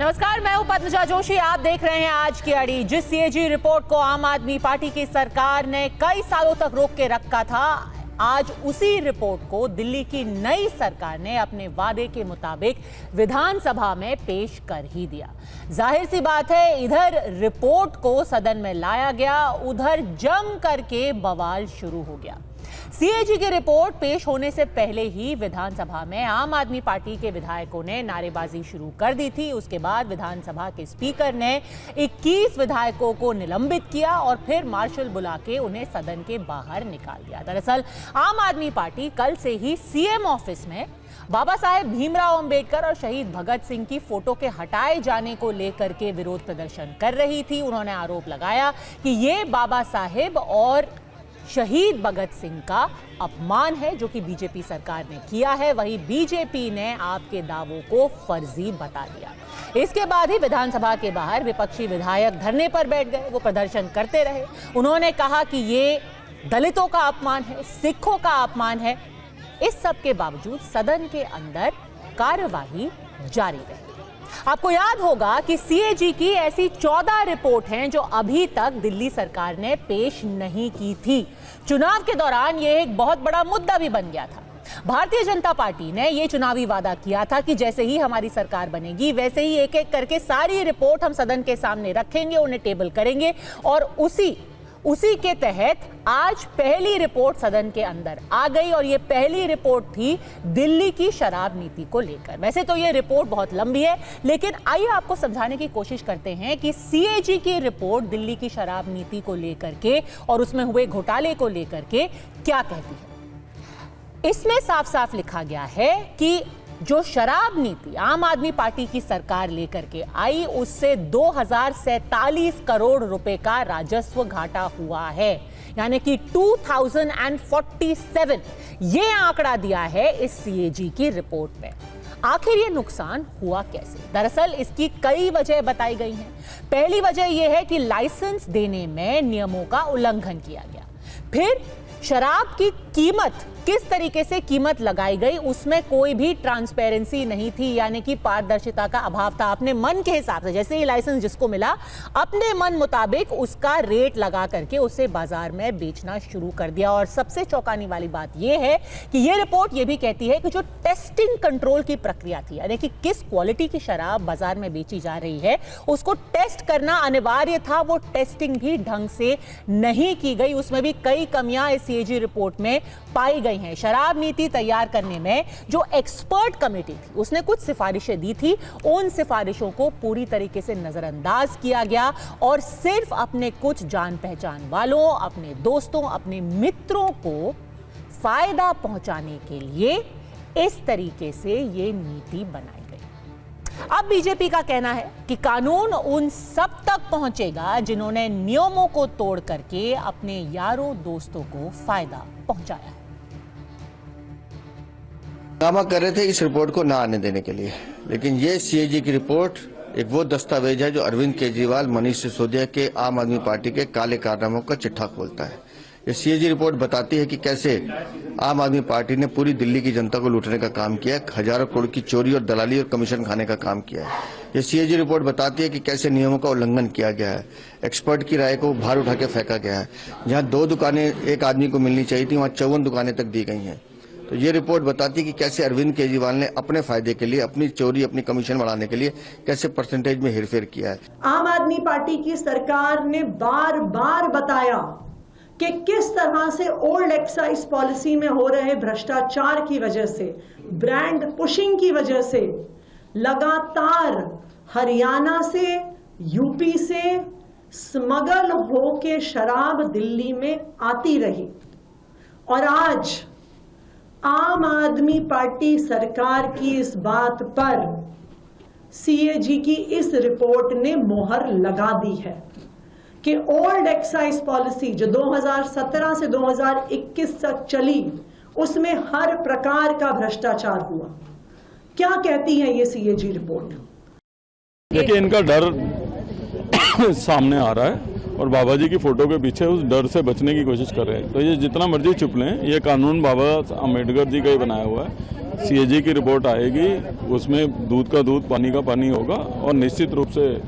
नमस्कार, मैं हूं पद्मजा जोशी। आप देख रहे हैं आज की अड़ी। जिस सीएजी रिपोर्ट को आम आदमी पार्टी की सरकार ने कई सालों तक रोक के रखा था, आज उसी रिपोर्ट को दिल्ली की नई सरकार ने अपने वादे के मुताबिक विधानसभा में पेश कर ही दिया। जाहिर सी बात है, इधर रिपोर्ट को सदन में लाया गया, उधर जम करके बवाल शुरू हो गया। सीएजी की रिपोर्ट पेश होने से पहले ही विधानसभा में आम आदमी पार्टी के विधायकों ने नारेबाजी शुरू कर दी थी। उसके बाद विधानसभा के स्पीकर ने 21 विधायकों को निलंबित किया और फिर मार्शल बुला के उन्हें सदन के बाहर निकाल दिया। दरअसल आम आदमी पार्टी कल से ही सीएम ऑफिस में बाबा साहेब भीमराव अंबेडकर और शहीद भगत सिंह की फोटो के हटाए जाने को लेकर के विरोध प्रदर्शन कर रही थी। उन्होंने आरोप लगाया कि ये बाबा साहेब और शहीद भगत सिंह का अपमान है जो कि बीजेपी सरकार ने किया है। वहीं बीजेपी ने आपके दावों को फर्जी बता दिया। इसके बाद ही विधानसभा के बाहर विपक्षी विधायक धरने पर बैठ गए। वो प्रदर्शन करते रहे। उन्होंने कहा कि ये दलितों का अपमान है, सिखों का अपमान है। इस सब के बावजूद सदन के अंदर कार्यवाही जारी रही। आपको याद होगा कि सीएजी की ऐसी 14 रिपोर्ट हैं जो अभी तक दिल्ली सरकार ने पेश नहीं की थी। चुनाव के दौरान यह एक बहुत बड़ा मुद्दा भी बन गया था। भारतीय जनता पार्टी ने यह चुनावी वादा किया था कि जैसे ही हमारी सरकार बनेगी वैसे ही एक एक करके सारी रिपोर्ट हम सदन के सामने रखेंगे, उन्हें टेबल करेंगे और उसी के तहत आज पहली रिपोर्ट सदन के अंदर आ गई और ये पहली रिपोर्ट थी दिल्ली की शराब नीति को लेकर। वैसे तो ये रिपोर्ट बहुत लंबी है, लेकिन आइए आपको समझाने की कोशिश करते हैं कि सीएजी की रिपोर्ट दिल्ली की शराब नीति को लेकर के और उसमें हुए घोटाले को लेकर के क्या कहती है। इसमें साफ साफ लिखा गया है कि जो शराब नीति आम आदमी पार्टी की सरकार लेकर के आई, उससे 2047 करोड़ रुपए का राजस्व घाटा हुआ है, यानी कि 2047 ये आंकड़ा दिया है इस सीएजी की रिपोर्ट में। आखिर ये नुकसान हुआ कैसे? दरअसल इसकी कई वजह बताई गई हैं। पहली वजह यह है कि लाइसेंस देने में नियमों का उल्लंघन किया गया। फिर शराब की कीमत, किस तरीके से कीमत लगाई गई, उसमें कोई भी ट्रांसपेरेंसी नहीं थी, यानी कि पारदर्शिता का अभाव था। अपने मन के हिसाब से, जैसे ही लाइसेंस जिसको मिला, अपने मन मुताबिक उसका रेट लगा करके उसे बाजार में बेचना शुरू कर दिया। और सबसे चौंकाने वाली बात यह है कि यह रिपोर्ट यह भी कहती है कि जो टेस्टिंग कंट्रोल की प्रक्रिया थी, यानी कि किस क्वालिटी की शराब बाजार में बेची जा रही है, उसको टेस्ट करना अनिवार्य था। वो टेस्टिंग भी ढंग से नहीं की गई। उसमें भी कई कमियां इस सीएजी रिपोर्ट में पाई गई हैं। शराब नीति तैयार करने में जो एक्सपर्ट कमेटी थी, उसने कुछ सिफारिशें दी थी। उन सिफारिशों को पूरी तरीके से नजरअंदाज किया गया और सिर्फ अपने कुछ जान पहचान वालों, अपने दोस्तों, अपने मित्रों को फायदा पहुंचाने के लिए इस तरीके से ये नीति बनाई गई। अब बीजेपी का कहना है कि कानून उन सब तक पहुंचेगा जिन्होंने नियमों को तोड़ करके अपने यारों दोस्तों को फायदा पहुंचाया है। हंगामा कर रहे थे इस रिपोर्ट को ना आने देने के लिए, लेकिन ये सीएजी की रिपोर्ट एक वो दस्तावेज है जो अरविंद केजरीवाल, मनीष सिसोदिया के आम आदमी पार्टी के काले कारनामों का चिट्ठा खोलता है। ये सीएजी रिपोर्ट बताती है कि कैसे आम आदमी पार्टी ने पूरी दिल्ली की जनता को लूटने का काम किया, हजारों करोड़ की चोरी और दलाली और कमीशन खाने का काम किया है। ये सीएजी रिपोर्ट बताती है कि कैसे नियमों का उल्लंघन किया गया है, एक्सपर्ट की राय को बाहर उठा के फेंका गया है। जहां 2 दुकानें एक आदमी को मिलनी चाहिए थी, वहां 54 दुकानें तक दी गई हैं। तो ये रिपोर्ट बताती है कि कैसे अरविंद केजरीवाल ने अपने फायदे के लिए, अपनी चोरी, अपनी कमीशन बढ़ाने के लिए कैसे परसेंटेज में हेरफेर किया है। आम आदमी पार्टी की सरकार ने बार बार बताया कि किस तरह से ओल्ड एक्साइज पॉलिसी में हो रहे भ्रष्टाचार की वजह से, ब्रांड पुशिंग की वजह से लगातार हरियाणा से, यूपी से स्मगल होके शराब दिल्ली में आती रही। और आज आम आदमी पार्टी सरकार की इस बात पर सीएजी की इस रिपोर्ट ने मोहर लगा दी है कि ओल्ड एक्साइज पॉलिसी जो 2017 से 2021 तक चली, उसमें हर प्रकार का भ्रष्टाचार हुआ। क्या कहती है ये सीएजी रिपोर्ट? देखिए, इनका डर सामने आ रहा है और बाबा जी की फोटो के पीछे उस डर से बचने की कोशिश कर रहे हैं। तो ये जितना मर्जी छुप लें, ये कानून बाबा अम्बेडकर जी का ही बनाया हुआ है। सीएजी की रिपोर्ट आएगी, उसमें दूध का दूध पानी का पानी होगा और निश्चित रूप से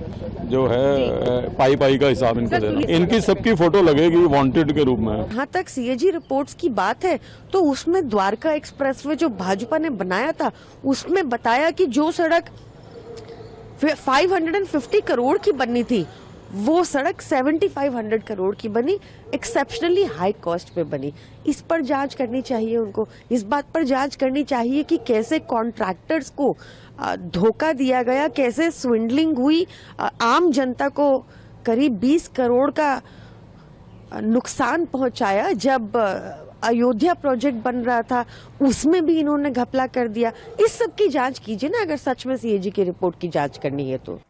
जो है पाई पाई का हिसाब इनको देना। इनकी सबकी फोटो लगेगी वांटेड के रूप में। जहाँ तक सीएजी रिपोर्ट्स की बात है तो उसमें द्वारका एक्सप्रेसवे जो भाजपा ने बनाया था उसमें बताया कि जो सड़क 550 करोड़ की बननी थी वो सड़क 7500 करोड़ की बनी, एक्सेप्शनली हाई कॉस्ट पे बनी। इस पर जांच करनी चाहिए उनको, इस बात पर जांच करनी चाहिए कि कैसे कॉन्ट्रैक्टर्स को धोखा दिया गया, कैसे स्विंडलिंग हुई, आम जनता को करीब 20 करोड़ का नुकसान पहुंचाया। जब अयोध्या प्रोजेक्ट बन रहा था उसमें भी इन्होंने घपला कर दिया। इस सब की जांच कीजिए ना, अगर सच में सीएजी की रिपोर्ट की जांच करनी है तो।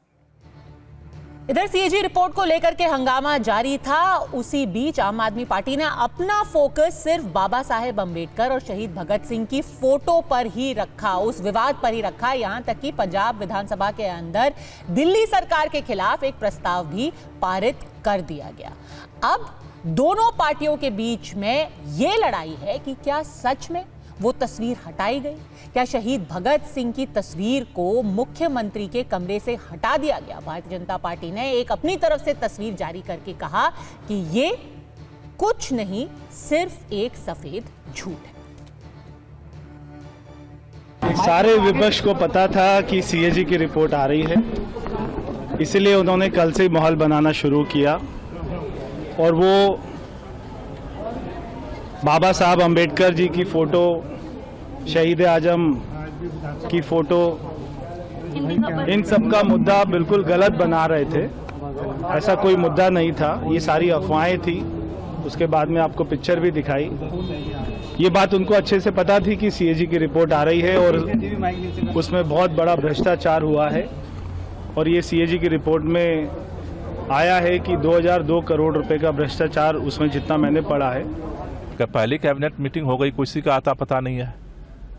इधर सीएजी रिपोर्ट को लेकर के हंगामा जारी था। उसी बीच आम आदमी पार्टी ने अपना फोकस सिर्फ बाबा साहेब अम्बेडकर और शहीद भगत सिंह की फोटो पर ही रखा, उस विवाद पर ही रखा। यहां तक कि पंजाब विधानसभा के अंदर दिल्ली सरकार के खिलाफ एक प्रस्ताव भी पारित कर दिया गया। अब दोनों पार्टियों के बीच में यह लड़ाई है कि क्या सच में वो तस्वीर हटाई गई, क्या शहीद भगत सिंह की तस्वीर को मुख्यमंत्री के कमरे से हटा दिया गया। भारतीय जनता पार्टी ने एक अपनी तरफ से तस्वीर जारी करके कहा कि ये कुछ नहीं, सिर्फ एक सफेद झूठ है। सारे विपक्ष को पता था कि सीएजी की रिपोर्ट आ रही है, इसलिए उन्होंने कल से माहौल बनाना शुरू किया और वो बाबा साहब अम्बेडकर जी की फोटो, शहीद आजम की फोटो, इन सब का मुद्दा बिल्कुल गलत बना रहे थे। ऐसा कोई मुद्दा नहीं था, ये सारी अफवाहें थी। उसके बाद में आपको पिक्चर भी दिखाई। ये बात उनको अच्छे से पता थी कि सीएजी की रिपोर्ट आ रही है और उसमें बहुत बड़ा भ्रष्टाचार हुआ है। और ये सीएजी की रिपोर्ट में आया है कि 2002 करोड़ रुपए का भ्रष्टाचार, उसमें जितना मैंने पढ़ा है। पहली कैबिनेट मीटिंग हो गई, किसी का आता पता नहीं है।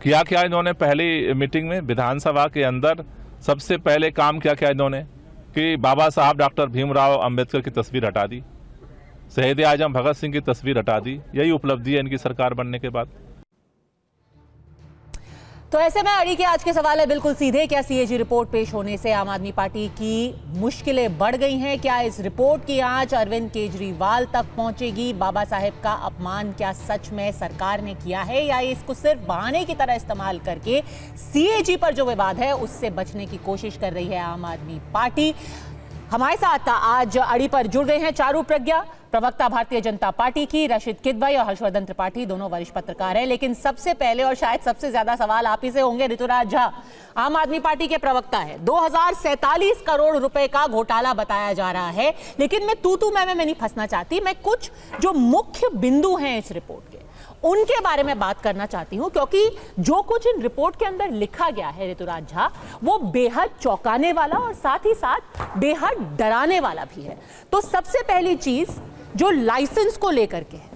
क्या इन्होंने पहली मीटिंग में विधानसभा के अंदर सबसे पहले काम क्या इन्होंने कि बाबा साहब डॉक्टर भीमराव अंबेडकर की तस्वीर हटा दी, शहीद आजम भगत सिंह की तस्वीर हटा दी। यही उपलब्धि है इनकी सरकार बनने के बाद। तो ऐसे में अड़ी के आज के सवाल है बिल्कुल सीधे, क्या सीएजी रिपोर्ट पेश होने से आम आदमी पार्टी की मुश्किलें बढ़ गई हैं? क्या इस रिपोर्ट की आंच अरविंद केजरीवाल तक पहुंचेगी? बाबा साहेब का अपमान क्या सच में सरकार ने किया है या इसको सिर्फ बहाने की तरह इस्तेमाल करके सीएजी पर जो विवाद है उससे बचने की कोशिश कर रही है आम आदमी पार्टी? हमारे साथ आज अड़ी पर जुड़ गए हैं चारू प्रज्ञा, प्रवक्ता भारतीय जनता पार्टी की, रशीद किदवई और हर्षवर्धन त्रिपाठी, दोनों वरिष्ठ पत्रकार हैं। लेकिन सबसे पहले और शायद सबसे ज्यादा सवाल आप ही से होंगे। ऋतुराज झा आम आदमी पार्टी के प्रवक्ता है, 2047 करोड़ रुपए का घोटाला बताया जा रहा है। लेकिन मैं तू मैं नहीं फंसना चाहती, मैं कुछ जो मुख्य बिंदु हैं इस रिपोर्ट के उनके बारे में बात करना चाहती हूं, क्योंकि जो कुछ इन रिपोर्ट के अंदर लिखा गया है ऋतुराज झा, वो बेहद चौंकाने वाला और साथ ही साथ बेहद डराने वाला भी है। तो सबसे पहली चीज जो लाइसेंस को लेकर के है,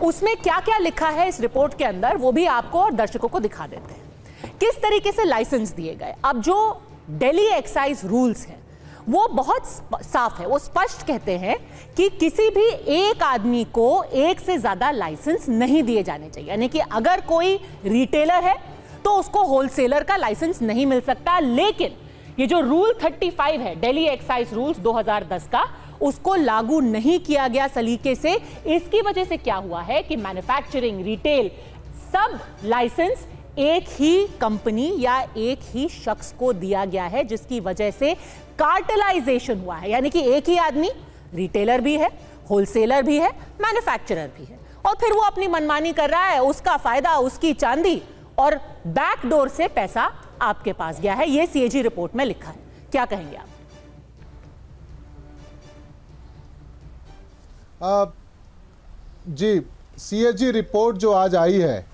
उसमें क्या क्या लिखा है इस रिपोर्ट के अंदर, वो भी आपको और दर्शकों को दिखा देते हैं। किस तरीके से लाइसेंस दिए गए। अब जो दिल्ली एक्साइज रूल्स हैं वो बहुत साफ है, वो स्पष्ट कहते हैं कि किसी भी एक आदमी को एक से ज्यादा लाइसेंस नहीं दिए जाने चाहिए। यानी कि अगर कोई रिटेलर है तो उसको होलसेलर का लाइसेंस नहीं मिल सकता। लेकिन ये जो रूल 35 है दिल्ली एक्साइज रूल्स 2010 का, उसको लागू नहीं किया गया सलीके से। इसकी वजह से क्या हुआ है कि मैन्युफैक्चरिंग, रिटेल, सब लाइसेंस एक ही कंपनी या एक ही शख्स को दिया गया है, जिसकी वजह से कार्टेलाइजेशन हुआ है। यानी कि एक ही आदमी रिटेलर भी है, होलसेलर भी है, मैन्युफैक्चरर भी है, और फिर वो अपनी मनमानी कर रहा है, उसका फायदा, उसकी चांदी, और बैकडोर से पैसा आपके पास गया है। ये सीएजी रिपोर्ट में लिखा है। क्या कहेंगे आप? जी, सीएजी रिपोर्ट जो आज आई है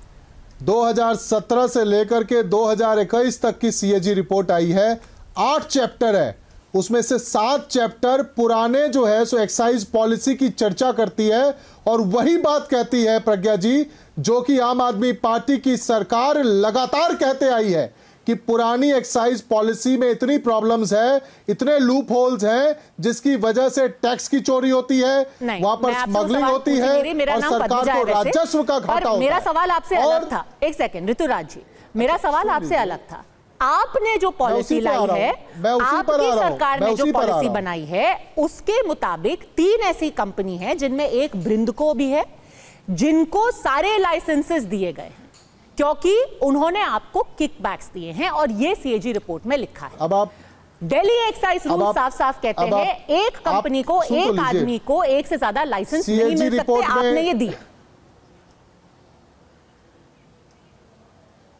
2017 से लेकर के 2021 तक की सीएजी रिपोर्ट आई है। 8 चैप्टर है, उसमें से 7 चैप्टर पुराने जो है सो एक्साइज पॉलिसी की चर्चा करती है और वही बात कहती है प्रज्ञा जी जो कि आम आदमी पार्टी की सरकार लगातार कहते आई है कि पुरानी एक्साइज पॉलिसी में इतनी प्रॉब्लम्स है, इतने लूप होल्स हैं, जिसकी वजह से टैक्स की चोरी होती है, वहां पर स्मगलिंग होती है और सरकार को राजस्व का घाटा होता है। मेरा सवाल आपसे अलग था। एक सेकंड ऋतुराज जी, मेरा सवाल आपसे अलग था। आपने जो पॉलिसी लाई है, आपकी सरकार ने जो पॉलिसी बनाई है, उसके मुताबिक 3 ऐसी कंपनी है जिनमें एक ब्रिंदको भी है, जिनको सारे लाइसेंसेस दिए गए हैं क्योंकि उन्होंने आपको किकबैक्स दिए हैं और ये सीएजी रिपोर्ट में लिखा है। अब आप दिल्ली एक्साइज रूल साफ साफ कहते हैं एक कंपनी को, एक आदमी को एक से ज्यादा लाइसेंस नहीं मिल सकते। आपने ये दिया।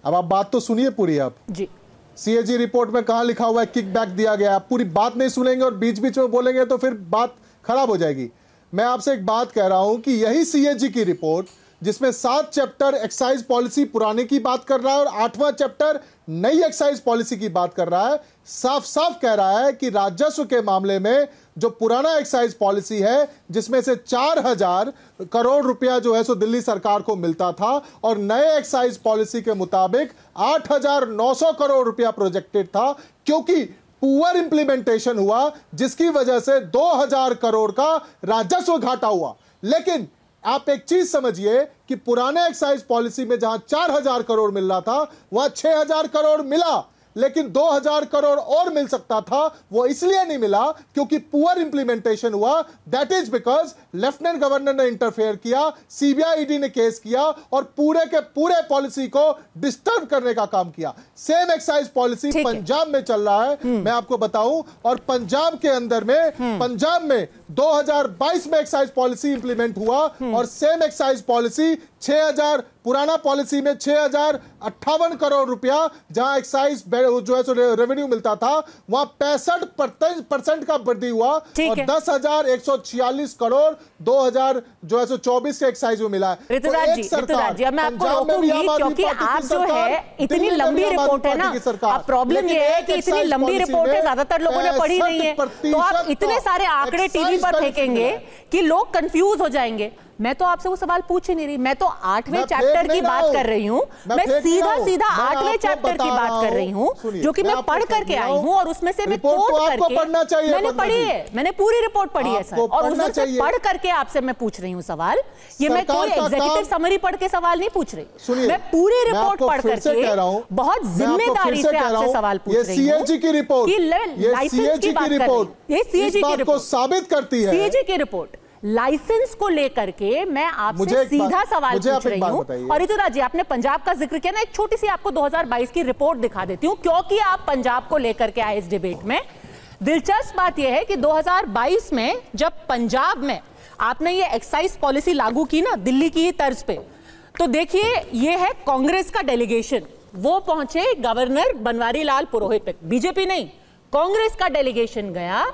अब आप बात तो सुनिए पूरी। आप जी, सीएजी रिपोर्ट में कहां लिखा हुआ है किकबैक दिया गया? आप पूरी बात नहीं सुनेंगे और बीच बीच में बोलेंगे तो फिर बात खराब हो जाएगी। मैं आपसे एक बात कह रहा हूं कि यही सीएजी की रिपोर्ट, जिसमें 7 चैप्टर एक्साइज पॉलिसी पुराने की बात कर रहा है और 8वां चैप्टर नई एक्साइज पॉलिसी की बात कर रहा है, साफ साफ कह रहा है कि राजस्व के मामले में जो पुराना एक्साइज पॉलिसी है, जिसमें से 4000 करोड़ रुपया जो है सो दिल्ली सरकार को मिलता था, और नए एक्साइज पॉलिसी के मुताबिक 8900 करोड़ रुपया प्रोजेक्टेड था, क्योंकि पुअर इंप्लीमेंटेशन हुआ, जिसकी वजह से 2000 करोड़ का राजस्व घाटा हुआ। लेकिन आप एक चीज समझिए कि पुराने एक्साइज पॉलिसी में जहां 4000 करोड़ मिल रहा था, वहां 6000 करोड़ मिला, लेकिन 2000 करोड़ और मिल सकता था। वो इसलिए नहीं मिला क्योंकि पुअर इंप्लीमेंटेशन हुआ। That is because lieutenant governor ने इंटरफेयर किया, सीबीआई ईडी ने केस किया और पूरे के पूरे पॉलिसी को डिस्टर्ब करने का काम किया। सेम एक्साइज पॉलिसी पंजाब में चल रहा है, मैं आपको बताऊं। और पंजाब के अंदर में, पंजाब में 2022 में एक्साइज पॉलिसी इंप्लीमेंट हुआ और सेम एक्साइज पॉलिसी 6000, पुराना पॉलिसी में 6058 करोड़ रुपया जहां एक्साइज जो है सो रेवेन्यू मिलता था, वहां 65% का वृद्धि हुआ और 10,146 करोड़ 2024 के एक्साइज में मिला है। ऋतुराज जी, अब मैं आपको रोकूंगी क्योंकि आप जो है इतनी लंबी रिपोर्ट है ना, अब प्रॉब्लम ये है कि इतनी लंबी रिपोर्ट है, ज्यादातर लोगों ने पढ़ी नहीं है, तो आप इतने सारे आंकड़े टीवी पर फेंकेंगे कि लोग कंफ्यूज हो जाएंगे। मैं तो आपसे वो सवाल पूछ ही नहीं रही, मैं तो 8वें चैप्टर की बात कर रही हूँ। मैं सीधा 8वें चैप्टर की बात कर रही हूँ, जो कि मैं पढ़ करके आई हूँ और उसमें से मैं कोट करके, मैंने पढ़ी है, मैंने पूरी रिपोर्ट पढ़ी है सर, और उसमें से पढ़ करके आपसे मैं पूछ रही हूँ सवाल। ये मैं कोई एग्जीक्यूटिव समरी पढ़ के सवाल नहीं पूछ रही, मैं पूरी रिपोर्ट पढ़ करके बहुत जिम्मेदारी से आपसे सवाल पूछ रही हूँ। सीएजी की रिपोर्ट, लाइसेंस की बात कर रही हूँ, ये सीएजी की रिपोर्ट साबित करती है। सीएजी की रिपोर्ट लाइसेंस को लेकर के मैं आपसे सीधा सवाल पूछ रही हूं। और ऋतुराज जी, आपने पंजाब का जिक्र किया ना, एक छोटी सी आपको 2022 की रिपोर्ट दिखा देती हूं, क्योंकि आप पंजाब को लेकर के आए इस डिबेट में। दिलचस्प बात यह है कि 2022 में जब पंजाब में आपने ये एक्साइज पॉलिसी लागू की ना दिल्ली की तर्ज पे, तो देखिए ये है कांग्रेस का डेलीगेशन, वो पहुंचे गवर्नर बनवारी लाल पुरोहित पे, बीजेपी नहीं, कांग्रेस का डेलीगेशन गया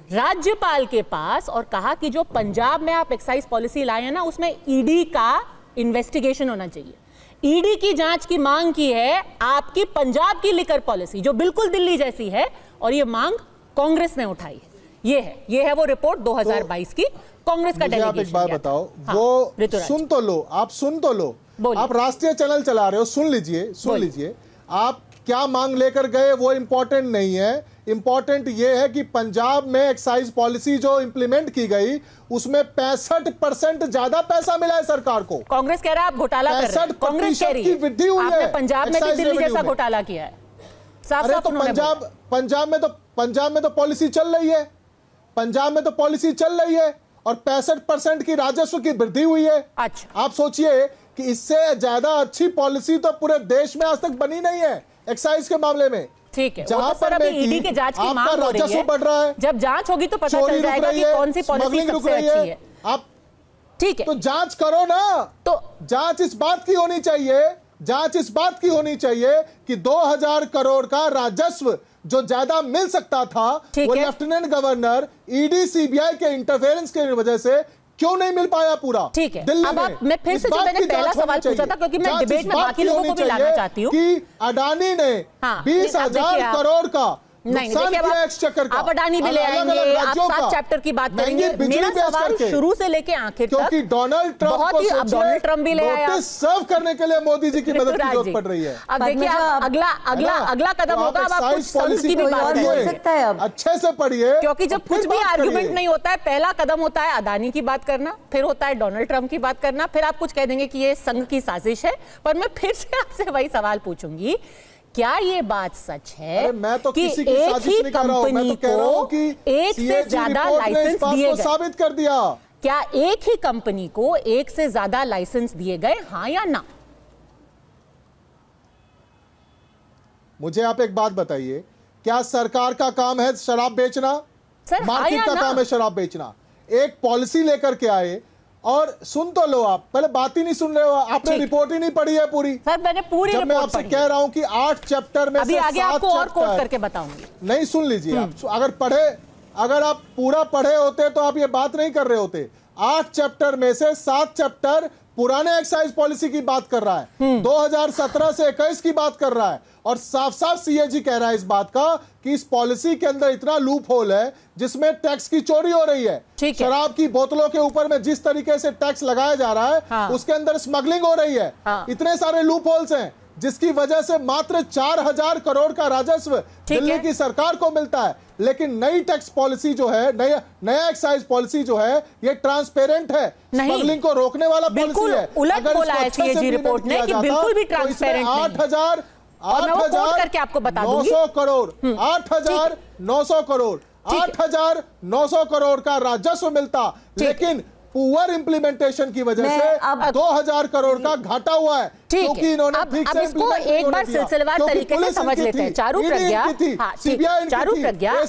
राज्यपाल के पास और कहा कि जो पंजाब में आप एक्साइज पॉलिसी लाए हैं ना, उसमें ईडी का इन्वेस्टिगेशन होना चाहिए। ईडी की जांच की मांग की है आपकी पंजाब की लिकर पॉलिसी, जो बिल्कुल दिल्ली जैसी है, और ये मांग कांग्रेस ने उठाई है। ये है वो रिपोर्ट 2022 की, कांग्रेस का डेलीगेशन। आप एक बात बताओ, वो सुन तो लो, आप सुन तो लो, आप राष्ट्रीय चैनल चला रहे हो, सुन लीजिए। आप क्या मांग लेकर गए वो इंपॉर्टेंट नहीं है, इंपॉर्टेंट ये है कि पंजाब में एक्साइज पॉलिसी जो इंप्लीमेंट की गई, उसमें 65% ज्यादा पैसा मिला है सरकार को। कांग्रेस कह रहा है आप घोटाला कर रहे हैं, कांग्रेस कह रही है वृद्धि हुई है, पंजाब में भी दिल्ली जैसा घोटाला किया है। अरे तो पंजाब में तो पॉलिसी चल रही है, पंजाब में तो पॉलिसी चल रही है और 65% की राजस्व की वृद्धि हुई है। अच्छा, आप सोचिए कि इससे ज्यादा अच्छी पॉलिसी तो पूरे देश में आज तक बनी नहीं है एक्साइज के मामले में। ठीक है, जहां पर अभी ईडी के जांच की मांग हो रही है, बढ़ रहा है, जब जांच होगी तो पता चल जाएगा कि कौन सी पॉलिसी सबसे अच्छी है। आप ठीक है, तो जांच करो ना, तो जांच इस बात की होनी चाहिए कि 2000 करोड़ का राजस्व जो ज्यादा मिल सकता था, वो लेफ्टिनेंट गवर्नर ईडी सीबीआई के इंटरफेरेंस की वजह से क्यों नहीं मिल पाया पूरा। ठीक है, अब मैं फिर से जो मैंने पहला सवाल पूछा था, क्योंकि मैं डिबेट में बाकी लोगों को भी लाना चाहती हूँ कि अडानी ने 20,000 करोड़ का नहीं नुकसान देखिए, किया एक्सचेकर का। आप अडानी भी ले आएंगे, आप 7 चैप्टर की बात करेंगे। मेरा सवाल शुरू से लेके आखिर तक, क्योंकि डोनाल्ड ट्रंप बहुत ही, अब डोनाल्ड ट्रंप भी ले आया, नोटिस सर्व करने के लिए मोदी जी की मदद की जरूरत पड़ रही है। अब देखिए अगला कदम होगा, अब आप कुछ संघ की भी बात करेंगे, अच्छे से पढ़िए, क्योंकि जब कुछ भी आर्गुमेंट नहीं होता है, पहला कदम होता है अडानी की बात करना, फिर होता है डोनाल्ड ट्रंप की बात करना, फिर आप कुछ कह देंगे कि ये संघ की साजिश है। पर मैं फिर से आपसे वही सवाल पूछूंगी, क्या ये बात सच है मैं तो कि किसी की एक साजिश ही नहीं कर रहा हूं, मैं तो कह रहा हूं कि एक से ज्यादा लाइसेंस दिए गए, साबित कर दिया। क्या एक ही कंपनी को एक से ज्यादा लाइसेंस दिए गए, हाँ या ना? मुझे आप एक बात बताइए, क्या सरकार का काम है शराब बेचना? सर, मार्केट का काम है शराब बेचना। एक पॉलिसी लेकर के आए, और सुन तो लो, आप पहले बात ही नहीं सुन रहे हो, आपने रिपोर्ट ही नहीं पढ़ी है पूरी। सर मैंने पूरी जब मैं आपसे कह रहा हूं कि 8 चैप्टर में अभी से आगे 7 आपको और कोट चैप्टर, करके बताऊंगी। नहीं सुन लीजिए आप, अगर आप पूरा पढ़े होते तो आप ये बात नहीं कर रहे होते। 8 चैप्टर में से 7 चैप्टर पुराने एक्साइज पॉलिसी की बात कर रहा है, 2017 से 21 की बात कर रहा है, और साफ साफ सीएजी कह रहा है इस बात का कि इस पॉलिसी के अंदर इतना लूप होल है जिसमें टैक्स की चोरी हो रही है। शराब की बोतलों के ऊपर में जिस तरीके से टैक्स लगाया जा रहा है, हाँ। उसके अंदर स्मगलिंग हो रही है। हाँ। इतने सारे लूप होल्स हैं जिसकी वजह से मात्र 4000 करोड़ का राजस्व दिल्ली की सरकार को मिलता है। लेकिन नई टैक्स पॉलिसी जो है, नया एक्साइज पॉलिसी जो है, ये ट्रांसपेरेंट है, स्मगलिंग को रोकने वाला पॉलिसी है। उलट बोला है सीएजी रिपोर्ट ने कि बिल्कुल भी ट्रांसपेरेंट नहीं। 8,900 करोड़ 8,900 करोड़ का राजस्व मिलता, लेकिन पुअर इंप्लीमेंटेशन की वजह से 2000 करोड़ का घाटा हुआ है, क्योंकि इन्होंने ठीक से इसको एक बार सिलसिलेवार तरीके से समझ लेते हैं। चारू प्रज्ञा,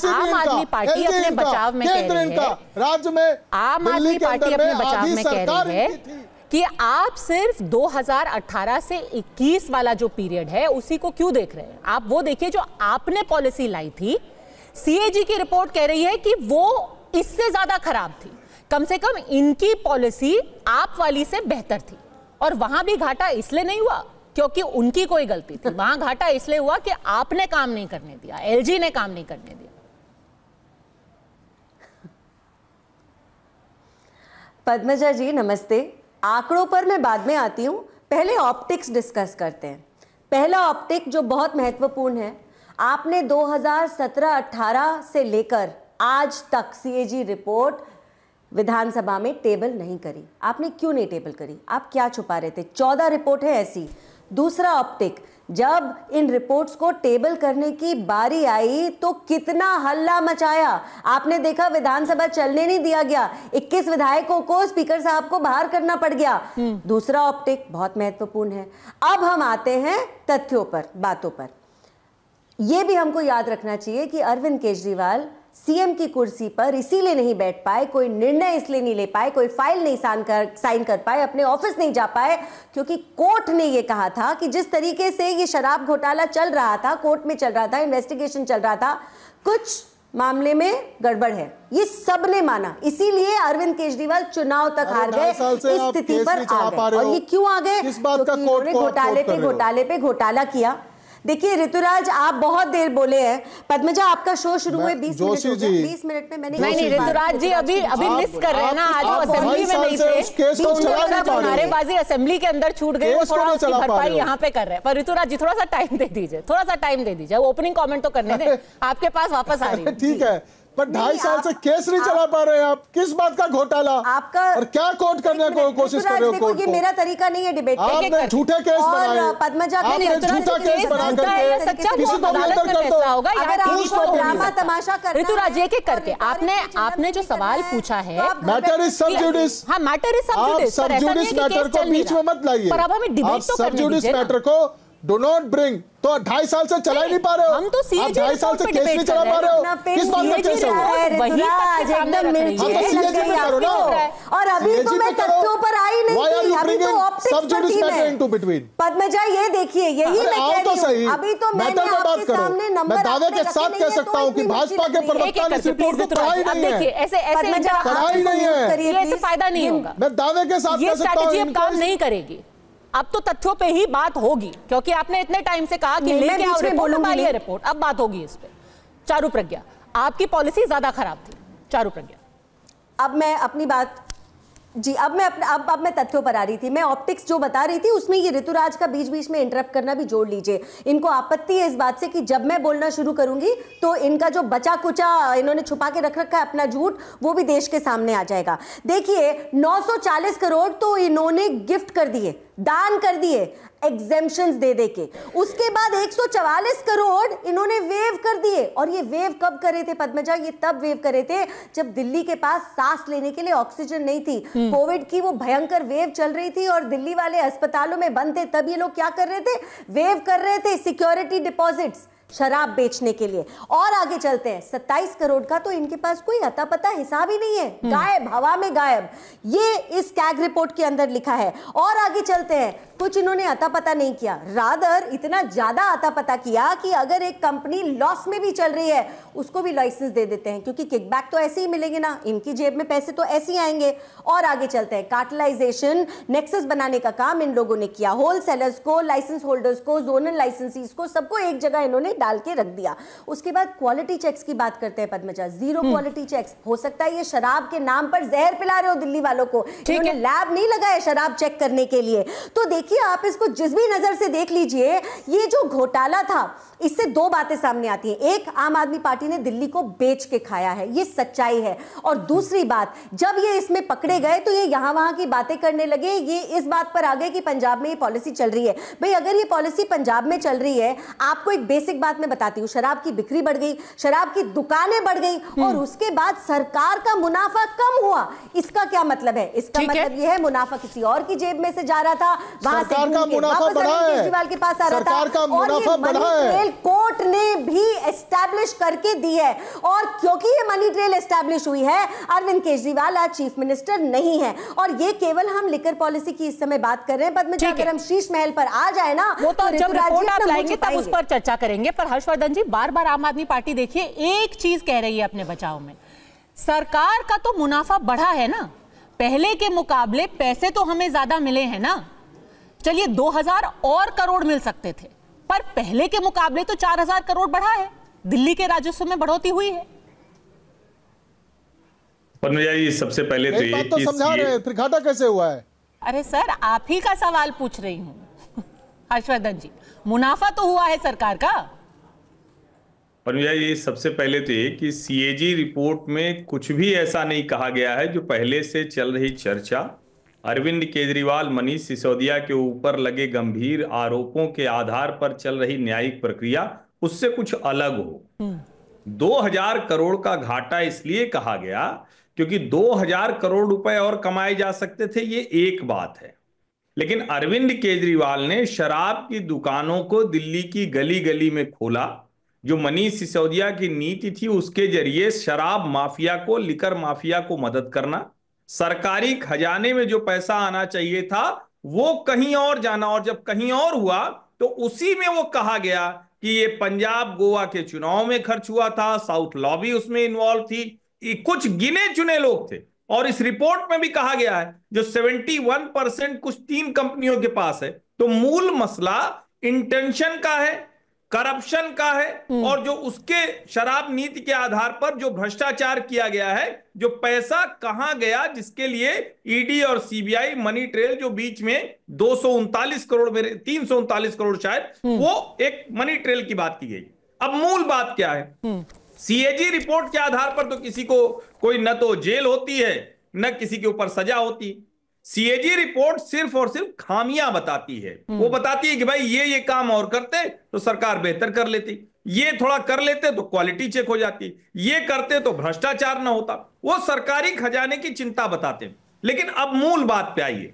आम आदमी पार्टी अपने बचाव में कह रही है, राज्य में आम आदमी पार्टी अपने बचाव में कह रही है कि आप सिर्फ 2018 से 21 वाला जो पीरियड है उसी को क्यों देख रहे हैं? आप वो देखिए जो आपने पॉलिसी लाई थी। सीएजी की रिपोर्ट कह रही है कि वो इससे ज्यादा खराब थी, कम से कम इनकी पॉलिसी आप वाली से बेहतर थी। और वहां भी घाटा इसलिए नहीं हुआ क्योंकि उनकी कोई गलती थी, वहां घाटा इसलिए हुआ कि आपने काम नहीं करने दिया, एलजी ने काम नहीं करने दिया। पद्मजा जी नमस्ते। आंकड़ों पर मैं बाद में आती हूं, पहले ऑप्टिक्स डिस्कस करते हैं। पहला ऑप्टिक जो बहुत महत्वपूर्ण है, आपने 2017-18 से लेकर आज तक सीएजी रिपोर्ट विधानसभा में टेबल नहीं करी। आपने क्यों नहीं टेबल करी? आप क्या छुपा रहे थे? 14 रिपोर्ट है ऐसी। दूसरा ऑप्टिक, जब इन रिपोर्ट्स को टेबल करने की बारी आई तो कितना हल्ला मचाया। आपने देखा विधानसभा चलने नहीं दिया गया, 21 विधायकों को स्पीकर साहब को बाहर करना पड़ गया। दूसरा ऑप्टिक बहुत महत्वपूर्ण है। अब हम आते हैं तथ्यों पर, बातों पर। यह भी हमको याद रखना चाहिए कि अरविंद केजरीवाल सीएम की कुर्सी पर इसीलिए नहीं बैठ पाए, कोई निर्णय इसलिए नहीं ले पाए, कोई फाइल नहीं साइन कर पाए, अपने ऑफिस नहीं जा पाए, क्योंकि कोर्ट ने यह कहा था कि जिस तरीके से ये शराब घोटाला चल रहा था, कोर्ट में चल रहा था, इन्वेस्टिगेशन चल रहा था, कुछ मामले में गड़बड़ है। ये सब ने माना, इसीलिए अरविंद केजरीवाल चुनाव तक हार गए, इस स्थिति पर आ गए। और ये क्यों आ गए? क्योंकि उन्होंने घोटाले पे घोटाला किया। देखिए ऋतुराज, आप बहुत देर बोले हैं। पद्मजा, आपका शो शुरू हुए 20 मिनट हो गए। 20 मिनट में मैंने नहीं ऋतुराज जी अभी मिस कर रहे हैं ना, आज वो असेंबली में नहीं थे, तो नारेबाजी असेंबली के अंदर छूट गई, वो थोड़ा उसकी भरपाई यहाँ पे कर रहे हैं। पर ऋतुराज जी थोड़ा सा टाइम दे दीजिए, थोड़ा सा टाइम दे दीजिए, ओपनिंग कमेंट तो करने दें, आपके पास वापस आ रही है। ठीक है, पर 2.5 साल से केस नहीं चला पा रहे हैं आप, किस बात का घोटाला आपका, और क्या कोर्ट करने की कोशिश कर रहे हो कोर्ट को? ये मेरा तरीका नहीं है डिबेट का। आपने झूठे केस बनाए, पद्मजा आपने झूठा केस बना करके किसी को भी अंदर कर दो। अगर आप ड्रामा तमाशा कर ऋतुराज एक एक करके आपने जो सवाल पूछा है, मैटर इज सब जुडिस। हाँ, मैटर इज सब जुडिस, सब जुडिस मैटर को बीच में मत लाइए। पर अब हमें डिबेट तो सब जुडिस मैटर को डू नॉट ब्रिंग। तो 2.5 साल से चला ही नहीं पा रहे हो, हम तो सीएजी 2.5 साल से केस नहीं चला पा रहे हो, किस बात का केस है? और अभी तो मैं तथ्यों पर आई नहीं थी, अभी तो ऑप्टिक्स पर थी। पद्मजा ये देखिए, यही मैं कह रही हूं, अभी तो मैंने आपके सामने नंबर, मैं दावे के साथ कह सकता हूं कि भाजपा के प्रवक्ता ने इस रिपोर्ट को पढ़ा ही नहीं है, पढ़ा ही नहीं है, ऐसे फायदा नहीं होगा। मैं दावे के साथ कह सकता हूं ये काम नहीं करेगी। अब तो तथ्यों पे ही बात होगी, क्योंकि आपने इतने टाइम से कहा कि लेके आओ रिपोर्ट, अब बात होगी इस पे। चारू प्रज्ञा, आपकी पॉलिसी ज्यादा खराब थी। चारू प्रज्ञा। अब मैं अपनी बात जी अब मैं तथ्यों पर आ रही थी। मैं ऑप्टिक्स जो बता रही थी उसमें ये ऋतुराज का बीच बीच में इंटरप्ट करना भी जोड़ लीजिए। इनको आपत्ति है इस बात से कि जब मैं बोलना शुरू करूंगी तो इनका जो बचा कुचा इन्होंने छुपा के रख रखा है अपना झूठ, वो भी देश के सामने आ जाएगा। देखिए 940 करोड़ तो इन्होंने गिफ्ट कर दिए, दान कर दिए एग्जेम्पशंस दे दे के। उसके बाद 144 करोड़ इन्होंने वेव कर दिए। और ये वेव कब करे थे पद्मजा? ये तब वेव करे थे जब दिल्ली के पास सांस लेने के लिए ऑक्सीजन नहीं थी। कोविड की वो भयंकर वेव चल रही थी और दिल्ली वाले अस्पतालों में बंद थे। तब ये लोग क्या कर रहे थे? वेव कर रहे थे सिक्योरिटी डिपॉजिट्स शराब बेचने के लिए। और आगे चलते हैं, 27 करोड़ का तो इनके पास कोई अता पता हिसाब ही नहीं है, गायब, हवा में गायब। ये इस कैग रिपोर्ट के अंदर लिखा है। और आगे चलते हैं, कुछ इन्होंने अता पता नहीं किया, रादर इतना ज्यादा अता पता किया कि अगर एक कंपनी लॉस में भी चल रही है उसको भी लाइसेंस दे देते हैं, क्योंकि किकबैक तो ऐसे ही मिलेंगे ना, इनकी जेब में पैसे तो ऐसे ही आएंगे। और आगे चलते हैं, कार्टेलाइजेशन, नेक्सस बनाने का काम इन लोगों ने किया। होलसेलर्स को, लाइसेंस होल्डर्स को, जोनल लाइसेंसीज को, सबको एक जगह इन्होंने डाल के रख दिया। उसके बाद क्वालिटी चेक्स की बात करते हैं पद्मजा। Zero quality checks. हो सकता है ये शराब के नाम पर जहर पिला रहे हो दिल्ली वालों को। इन्होंने लैब नहीं लगाया शराब चेक करने के लिए। तो देखिए आप इसको जिस भी नजर से देख लीजिए, ये जो घोटाला था इससे दो बातें सामने आती हैं। एक, आम आदमी पार्टी ने दिल्ली को बेच के खाया है, ये सच्चाई है। और दूसरी बात, जब ये इसमें पकड़े गए तो ये यहां वहां की बातें करने लगे। ये इस बात पर आ गए कि पंजाब में ये पॉलिसी चल रही है। भाई अगर ये पॉलिसी पंजाब में चल रही है, आपको एक बेसिक बात मैं बताती हूं, शराब की बिक्री बढ़ गई, शराब की दुकानें बढ़ गई और उसके बाद सरकार का मुनाफा कम हुआ। इसका क्या मतलब है? इसका मतलब यह है मुनाफा किसी और की जेब में से जा रहा था, वहां से केजरीवाल के पास आ रहा था। और ये मनी ट्रेल कोर्ट ने भी एस्टैब्लिश करके दी है। और क्योंकि ये मनी ट्रेल एस्टैब्लिश हुई है, अरविंद केजरीवाल आज चीफ मिनिस्टर नहीं है। और ये केवल हम लिकर पॉलिसी की इस समय बात कर रहे हैं पद्मजा, अगर हम शीश महल पर आ जाए ना, वो तो जब रिपोर्ट आप लाएंगे तब उस पर चर्चा करेंगे। पर हर्षवर्धन जी, बार बार आम आदमी पार्टी देखिए एक चीज कह रही है अपने बचाव में, सरकार का तो मुनाफा बढ़ा है ना, पहले के मुकाबले पैसे तो हमें ज्यादा मिले हैं ना। चलिए 2000 और करोड़ मिल सकते थे, पर पहले के मुकाबले तो 4000 करोड़ बढ़ा है, दिल्ली के राजस्व में बढ़ोतरी हुई है। सबसे पहले तो बात तो समझा रहे हैं, फिर घाटा कैसे हुआ है? अरे सर, आप ही का सवाल पूछ रही हूं हर्षवर्धन जी, मुनाफा तो हुआ है सरकार का। ये सबसे पहले तो ये कि सीएजी रिपोर्ट में कुछ भी ऐसा नहीं कहा गया है जो पहले से चल रही चर्चा, अरविंद केजरीवाल, मनीष सिसोदिया के ऊपर लगे गंभीर आरोपों के आधार पर चल रही न्यायिक प्रक्रिया, उससे कुछ अलग हो। 2000 करोड़ का घाटा इसलिए कहा गया क्योंकि 2000 करोड़ रुपए और कमाए जा सकते थे, ये एक बात है। लेकिन अरविंद केजरीवाल ने शराब की दुकानों को दिल्ली की गली गली में खोला। जो मनीष सिसोदिया की नीति थी उसके जरिए शराब माफिया को, लिकर माफिया को मदद करना, सरकारी खजाने में जो पैसा आना चाहिए था वो कहीं और जाना, और जब कहीं और हुआ तो उसी में वो कहा गया कि ये पंजाब गोवा के चुनाव में खर्च हुआ था, साउथ लॉबी उसमें इन्वॉल्व थी, कुछ गिने चुने लोग थे। और इस रिपोर्ट में भी कहा गया है जो 71% कुछ 3 कंपनियों के पास है। तो मूल मसला इंटेंशन का है, करप्शन का है, और जो उसके शराब नीति के आधार पर जो भ्रष्टाचार किया गया है, जो पैसा कहां गया, जिसके लिए ईडी और सीबीआई मनी ट्रेल जो बीच में 239 करोड़ में 339 करोड़ शायद, वो एक मनी ट्रेल की बात की गई। अब मूल बात क्या है? सीएजी रिपोर्ट के आधार पर तो किसी को कोई न तो जेल होती है न किसी के ऊपर सजा होती। सीएजी रिपोर्ट सिर्फ और सिर्फ खामियां बताती है। वो बताती है कि भाई ये काम और करते तो सरकार बेहतर कर लेती, ये थोड़ा कर लेते तो क्वालिटी चेक हो जाती, ये करते तो भ्रष्टाचार ना होता। वो सरकारी खजाने की चिंता बताते हैं। लेकिन अब मूल बात पे आइए,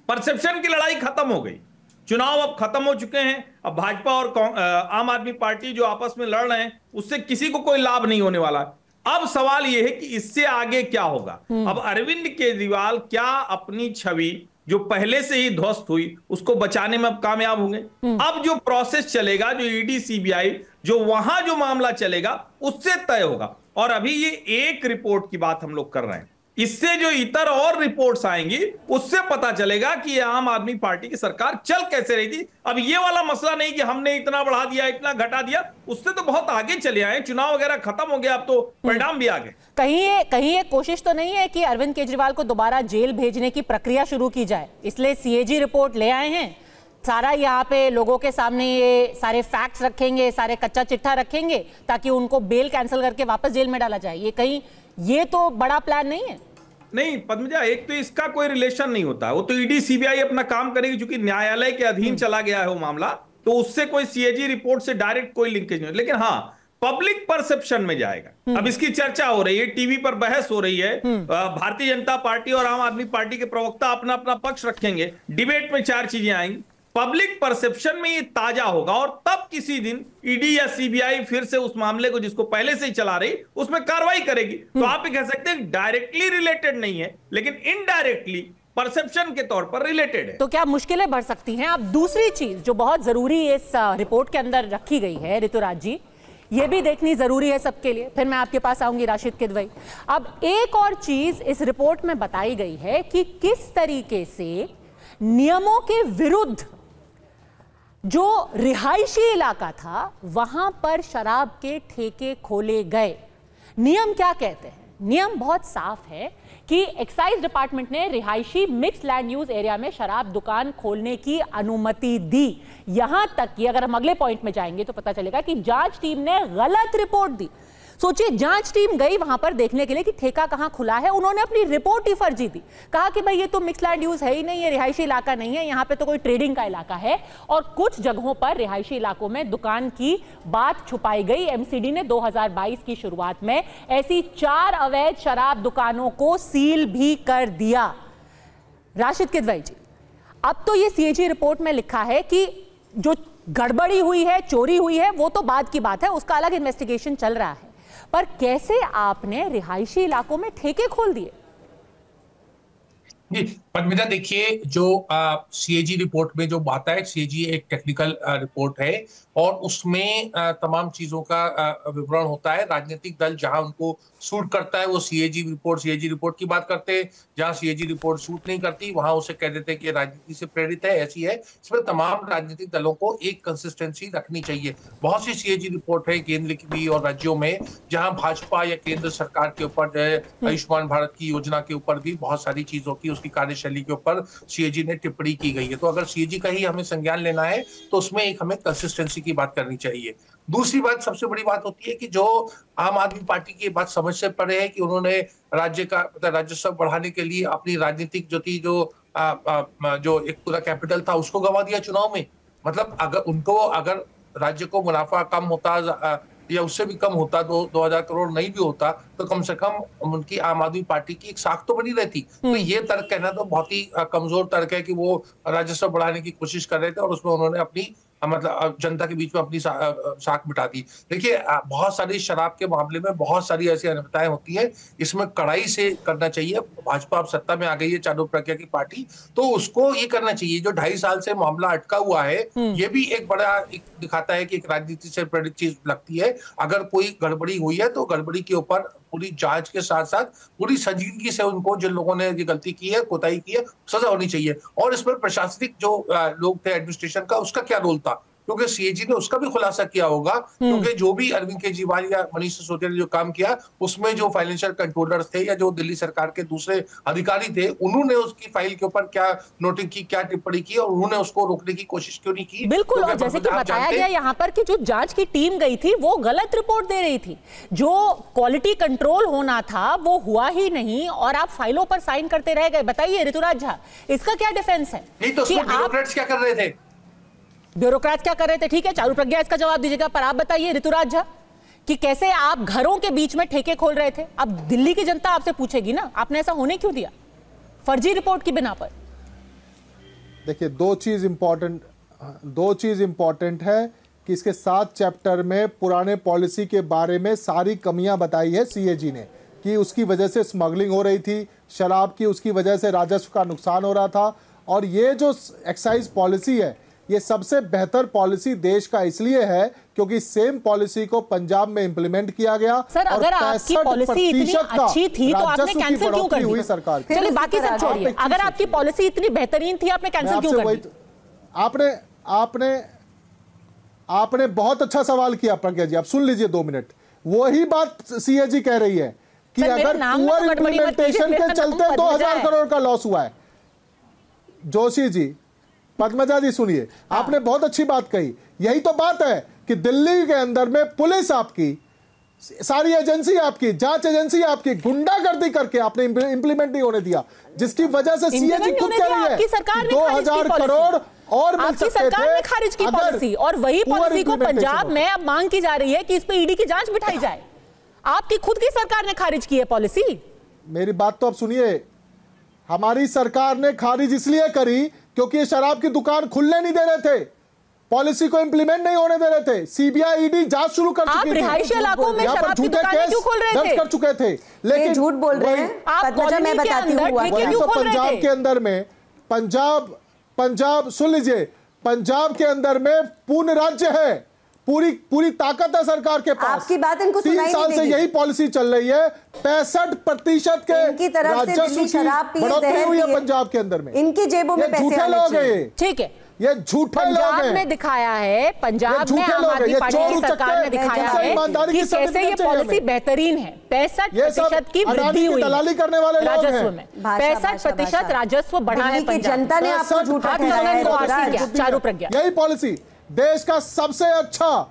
परसेप्शन की लड़ाई खत्म हो गई, चुनाव अब खत्म हो चुके हैं। अब भाजपा और आम आदमी पार्टी जो आपस में लड़ रहे हैं उससे किसी को कोई लाभ नहीं होने वाला। अब सवाल यह है कि इससे आगे क्या होगा। अब अरविंद केजरीवाल क्या अपनी छवि जो पहले से ही ध्वस्त हुई उसको बचाने में अब कामयाब होंगे? अब जो प्रोसेस चलेगा, जो ईडी सीबीआई जो वहां जो मामला चलेगा उससे तय होगा। और अभी ये एक रिपोर्ट की बात हम लोग कर रहे हैं, इससे जो इतर और रिपोर्ट्स आएंगी उससे पता चलेगा कि आम आदमी पार्टी की सरकार चल कैसे रही थी। अब ये वाला मसला नहीं कि हमने इतना बढ़ा दिया इतना घटा दिया, उससे तो बहुत आगे चले आए, चुनाव वगैरह खत्म हो गया, अब तो परिणाम भी आ गए। कहीं ये कोशिश तो नहीं है कि अरविंद केजरीवाल को दोबारा जेल भेजने की प्रक्रिया शुरू की जाए, इसलिए सीएजी रिपोर्ट ले आए हैं, सारा यहाँ पे लोगों के सामने ये सारे फैक्ट्स रखेंगे, सारे कच्चा चिट्ठा रखेंगे ताकि उनको बेल कैंसिल करके वापस जेल में डाला जाए। ये कहीं ये तो बड़ा प्लान नहीं है? नहीं पद्मजा, एक तो इसका कोई रिलेशन नहीं होता, वो तो ईडी सीबीआई अपना काम करेगी, क्योंकि न्यायालय के अधीन चला गया है वो मामला, तो उससे कोई सीएजी रिपोर्ट से डायरेक्ट कोई लिंकेज नहीं। लेकिन हाँ, पब्लिक परसेप्शन में जाएगा। अब इसकी चर्चा हो रही है, टीवी पर बहस हो रही है, भारतीय जनता पार्टी और आम आदमी पार्टी के प्रवक्ता अपना अपना पक्ष रखेंगे, डिबेट में 4 चीजें आएंगी, पब्लिक परसेप्शन में ये ताजा होगा और तब किसी दिन ईडी या सीबीआई फिर से उस मामले को जिसको पहले से ही चला रही उसमें कार्रवाई करेगी। तो आप ये कह सकते हैं डायरेक्टली रिलेटेड नहीं है, लेकिन इनडायरेक्टली परसेप्शन के तौर पर रिलेटेड है। तो क्या मुश्किलें बढ़ सकती हैं? अब दूसरी चीज जो बहुत जरूरी इस रिपोर्ट के अंदर रखी गई है ऋतुराज जी, ये भी देखनी जरूरी है सबके लिए, फिर मैं आपके पास आऊंगी राशिद किदवई। अब एक और चीज इस रिपोर्ट में बताई गई है कि किस तरीके से नियमों के विरुद्ध जो रिहायशी इलाका था वहां पर शराब के ठेके खोले गए। नियम क्या कहते हैं? नियम बहुत साफ है कि एक्साइज डिपार्टमेंट ने रिहायशी मिक्स लैंड यूज एरिया में शराब दुकान खोलने की अनुमति दी। यहां तक कि अगर हम अगले पॉइंट में जाएंगे तो पता चलेगा कि जांच टीम ने गलत रिपोर्ट दी। सोचिए, जांच टीम गई वहां पर देखने के लिए कि ठेका कहां खुला है, उन्होंने अपनी रिपोर्ट ही फर्जी दी, कहा कि भाई ये तो मिक्स लैंड यूज है ही नहीं, ये रिहायशी इलाका नहीं है, यहाँ पे तो कोई ट्रेडिंग का इलाका है। और कुछ जगहों पर रिहायशी इलाकों में दुकान की बात छुपाई गई। एमसीडी ने 2022 की शुरुआत में ऐसी 4 अवैध शराब दुकानों को सील भी कर दिया। राशिद किदवई जी, अब तो ये सीएजी रिपोर्ट में लिखा है कि जो गड़बड़ी हुई है, चोरी हुई है, वो तो बाद की बात है, उसका अलग इन्वेस्टिगेशन चल रहा है, पर कैसे आपने रिहायशी इलाकों में ठेके खोल दिए? जी पद्मिता, देखिए जो सीएजी रिपोर्ट में जो बात है, सीएजी एक टेक्निकल रिपोर्ट है और उसमें तमाम चीजों का विवरण होता है। राजनीतिक दल जहां उनको सूट करता है वो सीएजी रिपोर्ट की बात करते हैं, जहां सीएजी रिपोर्ट सूट नहीं करती वहां उसे कह देते हैं कि राजनीति से प्रेरित है, ऐसी है। इसमें तमाम राजनीतिक दलों को एक कंसिस्टेंसी रखनी चाहिए। बहुत सी सीएजी रिपोर्ट है केंद्र की भी और राज्यों में, जहां भाजपा या केंद्र सरकार के ऊपर आयुष्मान भारत की योजना के ऊपर भी बहुत सारी चीजों की उसकी कार्यशैली के ऊपर सीएजी ने टिप्पणी की गई है। तो अगर सीएजी का ही हमें संज्ञान लेना है तो उसमें एक हमें कंसिस्टेंसी की बात करनी चाहिए। दूसरी बात, सबसे बड़ी बात होती है कि जो आम आदमी पार्टी की बात समझ से परे है कि उन्होंने राज्य का राजस्व बढ़ाने के लिए अपनी राजनीतिक जो थी जो एक पूरा कैपिटल था उसको गंवा दिया चुनाव में। मतलब अगर राज्य को मुनाफा कम होता या उससे भी कम होता, 2000 करोड़ नहीं भी होता, तो कम से कम उनकी आम आदमी पार्टी की एक साख तो बनी रहती। तो ये तर्क कहना तो बहुत ही कमजोर तर्क है कि वो राजस्व बढ़ाने की कोशिश कर रहे थे और उसमें उन्होंने अपनी मतलब जनता के बीच में अपनी साख मिटा दी। देखिए, बहुत सारी शराब के मामले में बहुत सारी ऐसी अनियमितताएं होती है, इसमें कड़ाई से करना चाहिए। भाजपा अब सत्ता में आ गई है, चालू प्रक्रिया की पार्टी, तो उसको ये करना चाहिए। जो 2.5 साल से मामला अटका हुआ है, ये भी एक बड़ा दिखाता है कि एक राजनीति से प्रेरित चीज लगती है। अगर कोई गड़बड़ी हुई है तो गड़बड़ी के ऊपर पूरी जांच के साथ साथ पूरी संजीदगी से उनको, जिन लोगों ने ये गलती की है, कोताही की है, सजा होनी चाहिए। और इसमें प्रशासनिक जो लोग थे एडमिनिस्ट्रेशन का, उसका क्या रोल था, क्योंकि सीएजी ने उसका भी खुलासा किया होगा। क्योंकि जो भी अरविंद केजरीवाल या मनीष सिसोदिया ने जो काम किया, उसमें जो फाइनेंशियल कंट्रोलर्स थे या जो दिल्ली सरकार के दूसरे अधिकारी थे, उन्होंने उसकी फाइल के ऊपर क्या नोटिंग की, क्या टिप्पणी की और उन्होंने उसको रोकने की कोशिश क्यों नहीं की? बिल्कुल, और जैसे कि बताया गया यहाँ पर कि जो जांच की टीम गई थी वो गलत रिपोर्ट दे रही थी, जो क्वालिटी कंट्रोल होना था वो हुआ ही नहीं और आप फाइलों पर साइन करते रह गए। बताइए ऋतुराज झा, इसका क्या डिफेंस है? नहीं तो ब्यूरोक्रेट्स क्या कर रहे थे? ब्यूरोक्रेट क्या कर रहे थे? ठीक है, चारू प्रज्ञा इसका जवाब दीजिएगा, पर आप बताइए ऋतुराज झा कि कैसे आप घरों के बीच में ठेके खोल रहे थे? अब दिल्ली की जनता आपसे पूछेगी ना, आपने ऐसा होने क्यों दिया फर्जी रिपोर्ट की बिना पर? देखिए, दो चीज इंपॉर्टेंट है कि इसके 7 चैप्टर में पुराने पॉलिसी के बारे में सारी कमियां बताई है सीएजी ने, कि उसकी वजह से स्मगलिंग हो रही थी शराब की, उसकी वजह से राजस्व का नुकसान हो रहा था। और ये जो एक्साइज पॉलिसी है, ये सबसे बेहतर पॉलिसी देश का इसलिए है क्योंकि सेम पॉलिसी को पंजाब में इंप्लीमेंट किया गया। सर, अगर आपकी पॉलिसी इतनी अच्छी थी तो आपने कैंसिल क्यों कर दी? सरकार, चलिए बाकी सब छोड़िए, अगर आपकी पॉलिसी इतनी बेहतरीन थी आपने कैंसिल क्यों कर दी? आपने बहुत अच्छा सवाल किया प्रज्ञा जी, आप सुन लीजिए 2 मिनट। वही बात सीएजी कह रही है कि अगर पुअर इंप्लीमेंटेशन के चलते 2000 करोड़ का लॉस हुआ है। जोशी जी, पद्मजा जी सुनिए, आपने बहुत अच्छी बात कही। यही तो बात है कि दिल्ली के अंदर में पुलिस आपकी, सारी एजेंसी आपकी, जांच एजेंसी आपकी गुंडागर्दी करके आपने इंप्लीमेंट नहीं होने दिया, जिसकी वजह से सीएजी खुद कह रही है 2000 करोड़ और आपकी सरकार ने खारिज की पॉलिसी, और वही पॉलिसी को पंजाब में अब मांग की जा रही है कि इस पे ईडी की जांच बिठाई जाए। आपकी खुद की सरकार ने खारिज की है पॉलिसी। मेरी बात तो अब सुनिए, हमारी सरकार ने खारिज इसलिए करी क्योंकि ये शराब की दुकान खुलने नहीं दे रहे थे, पॉलिसी को इंप्लीमेंट नहीं होने दे रहे थे। सीबीआई ईडी जांच शुरू कर चुकी थी। आप रिहायशी इलाकों में शराब की दुकानें क्यों खोल रहे थे? दर्ज कर चुके थे, लेकिन झूठ बोल रहे हैं। आप कॉलोनी के अंदर ठेके क्यों खोल रहे थे? पंजाब के अंदर में पंजाब सुन लीजिए, पंजाब के अंदर में पूर्ण राज्य है, पूरी ताकत है सरकार के पास। आपकी बात इनको सुनाई 3 साल से यही पॉलिसी चल रही है। 65% के राजस्व की बढ़ोतरी हुई है पंजाब के अंदर में। इनकी जेबों में पैसे झूठे लोग हैं। ठीक है, ये झूठे लोग हैं। पंजाब में दिखाया है, पंजाब में आम आदमी पार्टी की सरकार ने दिखाया है कि कैसे ये पॉलिसी बेहतरीन है। 65% की वृद्धि हुई दलाली करने वाले राजस्व में, 65% राजस्व बढ़ा है पंजाब। जनता ने आपको झूठा ठहराया। चारू प्रज्ञा, यही पॉलिसी देश का सबसे अच्छा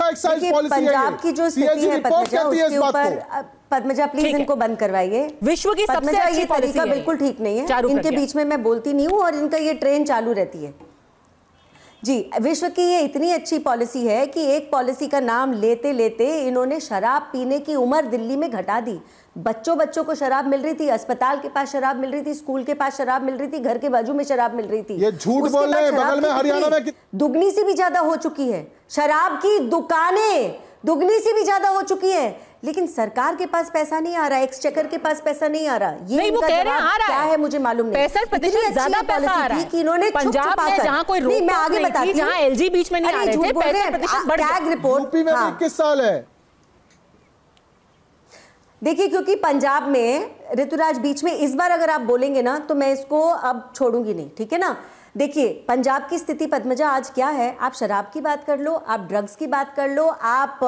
एक्साइज पॉलिसी है। पंजाब की जो स्थिति है पद्मजा, उसके ऊपर पद्मजा प्लीज इनको बंद करवाइए। विश्व की सबसे अच्छी पॉलिसी है, बिल्कुल ठीक नहीं है। इनके बीच में मैं बोलती नहीं हूँ और इनका ये ट्रेन चालू रहती है जी। विश्व की ये इतनी अच्छी पॉलिसी है कि एक पॉलिसी का नाम लेते लेते इन्होंने शराब पीने की उम्र दिल्ली में घटा दी। बच्चों को शराब मिल रही थी, अस्पताल के पास शराब मिल रही थी, स्कूल के पास शराब मिल रही थी, घर के बाजू में शराब मिल रही थी। ये झूठ बोल रहे हैं। बगल में हरियाणा में दुगनी से भी ज्यादा हो चुकी है। शराब की दुकानें दुगनी से भी ज्यादा हो चुकी है, लेकिन सरकार के पास पैसा नहीं आ रहा, एक्सचेकर के पास पैसा नहीं आ रहा। ये नहीं, वो कह रहे हैं आ रहा क्या है मुझे मालूम नहीं। 65% ज्यादा पैसा आ रहा है कि इन्होंने पंजाब में, जहां कोई रोक मैं आगे बताती हूं, जहां एलजी बीच में नहीं आ रहे थे, 65% बढ़ गया। रिपोर्ट यूपी में 21 साल है। देखिए, क्योंकि पंजाब में ऋतुराज बीच में इस बार अगर आप बोलेंगे ना तो मैं इसको अब छोड़ूंगी नहीं, ठीक है ना। देखिए, पंजाब की स्थिति पद्मजा आज क्या है, आप शराब की बात कर लो, आप ड्रग्स की बात कर लो, आप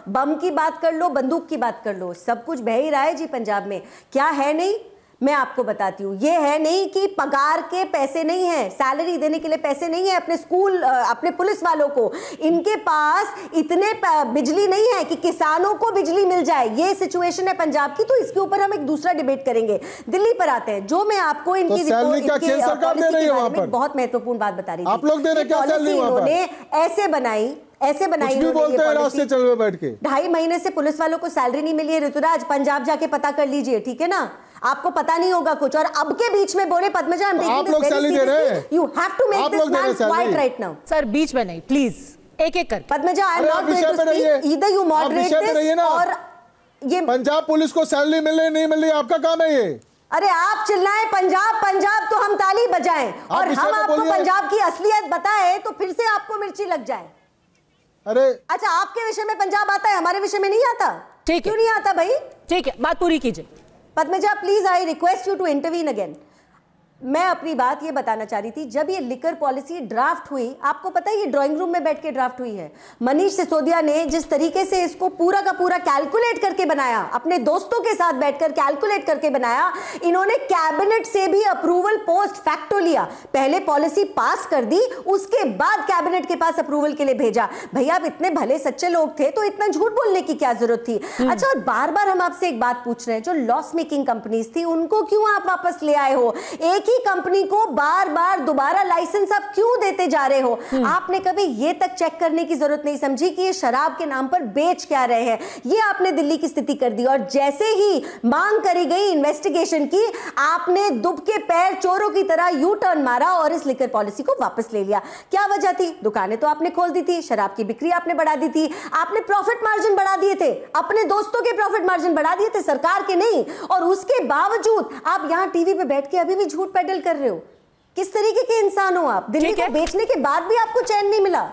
बम की बात कर लो, बंदूक की बात कर लो, सब कुछ बह ही रहा है जी पंजाब में। क्या है नहीं, मैं आपको बताती हूँ। ये है नहीं कि पगार के पैसे नहीं है, सैलरी देने के लिए पैसे नहीं है अपने स्कूल, अपने पुलिस वालों को। इनके पास इतने बिजली नहीं है कि किसानों को बिजली मिल जाए। ये सिचुएशन है पंजाब की। तो इसके ऊपर हम एक दूसरा डिबेट करेंगे। दिल्ली पर आते हैं, जो मैं आपको इनकी बहुत महत्वपूर्ण बात बता रही थी। आप लोग दे रहे क्या सैलरी? इन्होंने ऐसे बनाई बोलते हैं रास्ते चल रहे बैठ के। 2.5 महीने से पुलिस वालों को सैलरी नहीं मिली है ऋतुराज, पंजाब जाके पता कर लीजिए, ठीक है ना। आपको पता नहीं होगा कुछ। और अब के बीच में बोले पद्मजा, आप लोग सैलरी दे रहे हैं। You have to make this man quiet right now. Sir बीच में नहीं, प्लीज एक कर। Padmaja, I am not going to speak, either you moderate this और ये पंजाब पुलिस को सैलरी मिल रही नहीं मिल रही, आपका काम है ये। अरे आप चिल्लाएं पंजाब तो हम ताली बजाएं, और हम आपको पंजाब की असलियत बताएं तो फिर से आपको मिर्ची लग जाए। अरे अच्छा, आपके विषय में पंजाब आता है, हमारे विषय में नहीं आता। ठीक, क्यों नहीं आता भाई? ठीक है, बात पूरी कीजिए। Padmaja please, I request you to intervene again. मैं अपनी बात ये बताना चाह रही थी, जब ये लिकर पॉलिसी ड्राफ्ट हुई, आपको पता है ये ड्राइंग रूम में बैठ के ड्राफ्ट हुई है। मनीष सिसोदिया ने जिस तरीके से इसको पूरा का पूरा कैलकुलेट करके बनाया, अपने दोस्तों के साथ बैठकर कैलकुलेट करके बनाया, इन्होंने कैबिनेट से भी अप्रूवल पोस्ट फैक्टो लिया। पहले पॉलिसी पास कर दी, उसके बाद कैबिनेट के पास अप्रूवल के लिए भेजा। भैया आप इतने भले सच्चे लोग थे तो इतना झूठ बोलने की क्या जरूरत थी? अच्छा, और बार बार हम आपसे एक बात पूछ रहे हैं, जो लॉस मेकिंग कंपनीज थी उनको क्यों आप वापस ले आए हो? एक ही कंपनी को बार बार दोबारा लाइसेंस आप क्यों देते जा रहे हो? आपने कभी ये तक चेक करने की जरूरत नहीं समझी कि ये शराब के नाम पर बेच क्या रहे हैं? ये आपने दिल्ली की स्थिति कर दी, और जैसे ही मांग करी गई इन्वेस्टिगेशन की, आपने दुब के पैर चोरों की तरह यू टर्न मारा और इस लिकर पॉलिसी को वापस ले लिया। क्या वजह थी? दुकानें तो आपने खोल दी थी, शराब की बिक्री आपने बढ़ा दी थी, आपने प्रॉफिट मार्जिन बढ़ा दिए थे, अपने दोस्तों के प्रॉफिट मार्जिन बढ़ा दिए थे, सरकार के नहीं। और उसके बावजूद आप यहां टीवी पे बैठ के अभी भी झूठ पेडल कर रहे हो। किस तरीके के इंसान हो आप? दिल्ली को बेचने के बाद भी आपको चैन नहीं मिला।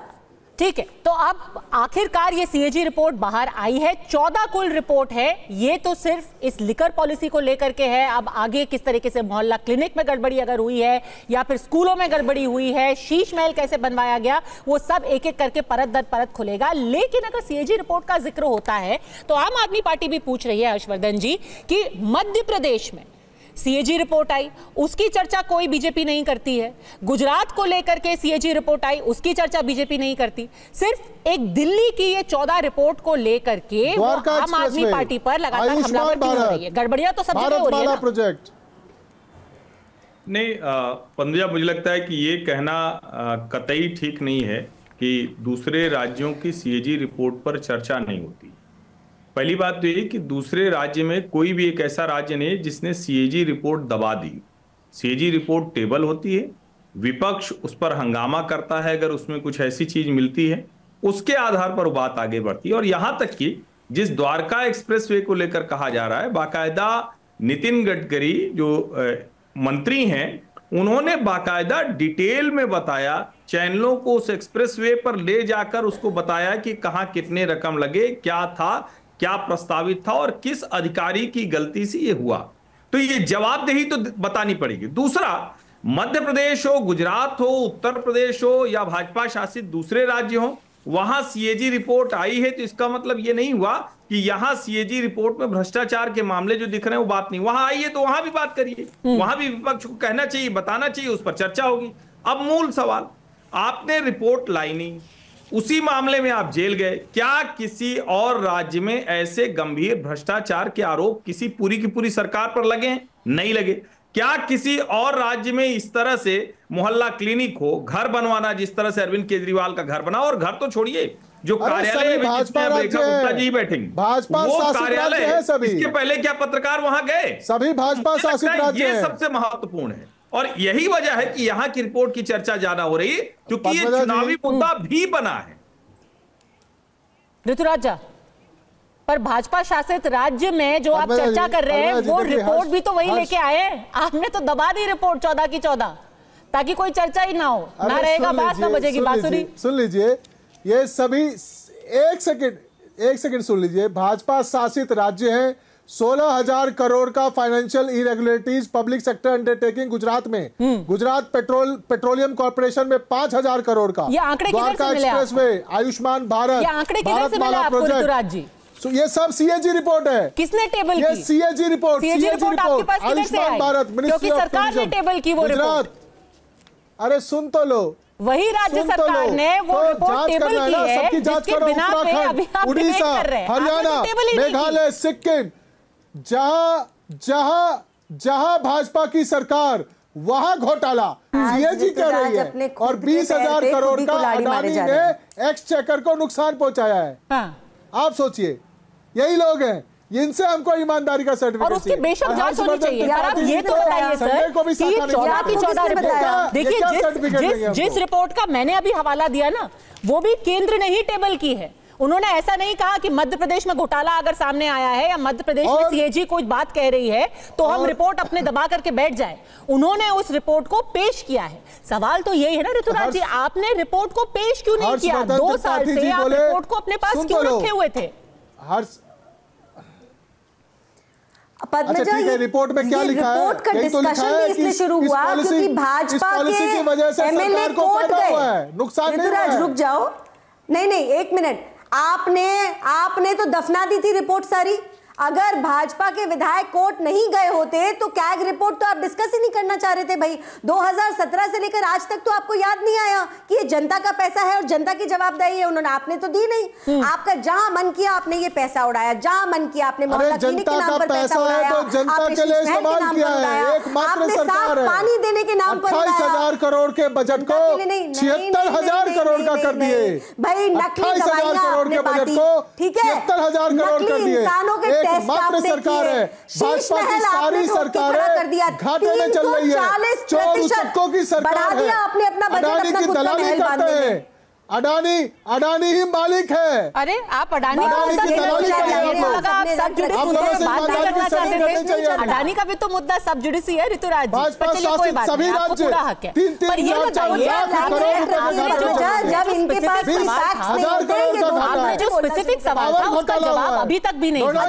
ठीक है, तो अब आखिरकार ये सीएजी रिपोर्ट बाहर आई है। 14 कुल रिपोर्ट है। ये तो सिर्फ इस लिकर पॉलिसी को लेकर के है। अब आगे किस तरीके से मोहल्ला क्लिनिक में गड़बड़ी अगर हुई है या फिर स्कूलों में गड़बड़ी हुई है, शीश महल कैसे बनवाया गया, वो सब एक एक करके परत दर परत खुलेगा। लेकिन अगर सीएजी रिपोर्ट का जिक्र होता है तो आम आदमी पार्टी भी पूछ रही है हर्षवर्धन जी कि मध्य प्रदेश में सीएजी रिपोर्ट आई, उसकी चर्चा कोई बीजेपी नहीं करती है। गुजरात को लेकर के सीएजी रिपोर्ट आई, उसकी चर्चा बीजेपी नहीं करती। सिर्फ एक दिल्ली की ये 14 रिपोर्ट को लेकर के आम आदमी पार्टी पर लगातार हमलावर क्यों हो रही है? गड़बड़ियां तो सब जगह हो रही है ना। प्रोजेक्ट नहीं, पंजा, मुझे लगता है कि ये कहना कतई ठीक नहीं है कि दूसरे राज्यों की सीएजी रिपोर्ट पर चर्चा नहीं होती। पहली बात तो ये कि दूसरे राज्य में कोई भी एक ऐसा राज्य नहीं जिसने सीएजी रिपोर्ट दबा दी। सीएजी रिपोर्ट टेबल होती है, विपक्ष उस पर हंगामा करता है, अगर उसमें कुछ ऐसी चीज मिलती है उसके आधार पर बात आगे बढ़ती है। और यहां तक कि जिस द्वारका एक्सप्रेसवे को लेकर कहा जा रहा है, बाकायदा नितिन गडकरी जो मंत्री हैं, उन्होंने बाकायदा डिटेल में बताया, चैनलों को उस एक्सप्रेसवे पर ले जाकर उसको बताया कि कहां कितने रकम लगे, क्या था, क्या प्रस्तावित था और किस अधिकारी की गलती से ये हुआ। तो ये जवाबदेही तो बतानी पड़ेगी। दूसरा, मध्य प्रदेश हो, गुजरात हो, उत्तर प्रदेश हो या भाजपा शासित दूसरे राज्य हो, वहां सीएजी रिपोर्ट आई है तो इसका मतलब ये नहीं हुआ कि यहां सीएजी रिपोर्ट में भ्रष्टाचार के मामले जो दिख रहे हैं वो बात नहीं। वहां आई है तो वहां भी बात करिए, वहां भी विपक्ष को कहना चाहिए, बताना चाहिए, उस पर चर्चा होगी। अब मूल सवाल, आपने रिपोर्ट लाई नहीं, उसी मामले में आप जेल गए। क्या किसी और राज्य में ऐसे गंभीर भ्रष्टाचार के आरोप किसी पूरी की पूरी सरकार पर लगे हैं? नहीं लगे। क्या किसी और राज्य में इस तरह से मोहल्ला क्लिनिक हो, घर बनवाना जिस तरह से अरविंद केजरीवाल का घर बना, और घर तो छोड़िए, जो कार्यालय में गुप्ता जी बैठेंगे वो कार्यालय है, इसके पहले क्या पत्रकार वहां गए? सभी भाजपा शासित राज्य हैं। ये सबसे महत्वपूर्ण है और यही वजह है कि यहां की रिपोर्ट की चर्चा ज्यादा हो रही है, क्योंकि ये चुनावी मुद्दा भी बना है। ऋतुराजा, पर भाजपा शासित राज्य में जो आप चर्चा कर रहे हैं वो रिपोर्ट भी तो वही लेके आए। आपने तो दबा दी रिपोर्ट 14 की 14, ताकि कोई चर्चा ही ना हो, ना रहेगा बात, ना बजेगी बांसुरी। सुन लीजिए, ये सभी एक सेकंड सुन लीजिए। भाजपा शासित राज्य हैं, 16,000 करोड़ का financial irregularities public sector undertaking Gujarat में, गुजरात पेट्रोलियम कॉर्पोरेशन में 5,000 करोड़ का, ये आंकड़े द्वारका एक्सप्रेसवे, आयुष्मान भारत, भारतमाला प्रोजेक्ट, ये सब सीएजी रिपोर्ट है। किसने टेबल की? सीएजी रिपोर्ट, आयुष्मान भारत, क्योंकि सरकार ने टेबल की वो रिपोर्ट। अरे सुन तो लो, वही राज्य सरकार ने वो रिपोर्ट टेबल की है, जिसके बिना पे अभी आप डिबेट कर रहे हैं। हरियाणा, मेघालय, सिक्किम, जहां भाजपा की सरकार वहां घोटाला सीएजी कर रही है, और 20,000 करोड़ का अडानी ने एक्सचेकर को नुकसान पहुंचाया है। आप सोचिए, यही लोग हैं, इनसे हमको ईमानदारी का सर्टिफिकेट, और उसकी बेशक जांच होनी चाहिए। यार आप ये तो बताइए सर कि 14 की 14 रिपोर्ट, देखिए जिस रिपोर्ट का मैंने अभी हवाला दिया ना, वो भी केंद्र ने ही टेबल की है। उन्होंने ऐसा नहीं कहा कि मध्य प्रदेश में घोटाला अगर सामने आया है या मध्य प्रदेश में सीएजी कोई बात कह रही है तो हम रिपोर्ट अपने दबा करके बैठ जाए। उन्होंने उस रिपोर्ट को पेश किया है। सवाल तो यही है ना ऋतुराज जी, आपने रिपोर्ट को पेश क्यों नहीं किया? 2 साल से आप रिपोर्ट को अपने पास क्यों रखे हुए थे? पद्मजा, ये रिपोर्ट में क्या लिखा है? रिपोर्ट का डिस्कशन भी इसलिए शुरू हुआ क्योंकि भाजपा के एमएलए कोर्ट गए। नुकसान ऋतुराज रुक जाओ, नहीं 1 मिनट, आपने तो दफना दी थी रिपोर्ट सारी। अगर भाजपा के विधायक कोर्ट नहीं गए होते तो कैग रिपोर्ट तो आप डिस्कस ही नहीं करना चाह रहे थे भाई। 2017 से लेकर आज तक तो आपको याद नहीं आया कि ये जनता का पैसा है और जनता की जवाबदेही है। उन्होंने आपने तो दी नहीं। आपका जहां मन किया आपने ये पैसा उड़ाया, जहां मन किया आपने मोहल्ला क्लिनिक के नाम पर पैसा उड़ाया, आपने साफ पानी देने के नाम पर 28,000 करोड़ के बजट को 76,000 करोड़ का कर दिए भाई। नकली दवाइयां के बजट को, ठीक है, 76,000 करोड़ कर दिए। इंसानों के मात्र सरकार है, भाजपा की सारी सरकारें घाटे में चल रही है। चोर उचक्कों की सरकार है, अडानी की दलाली करते हैं, अडानी ही मालिक है। अरे आप अडानी का मुद्दा सब जुडिस बात नहीं करना चाहते थे। अडानी का भी तो मुद्दा सब जुडिसी है ऋतुराज जी, कोई बात नहीं, आपको पूरा हक है। पर ये बताइए जब इनके पास आपने जो स्पेसिफिक सवाल था उसका जवाब अभी तक भी नहीं था।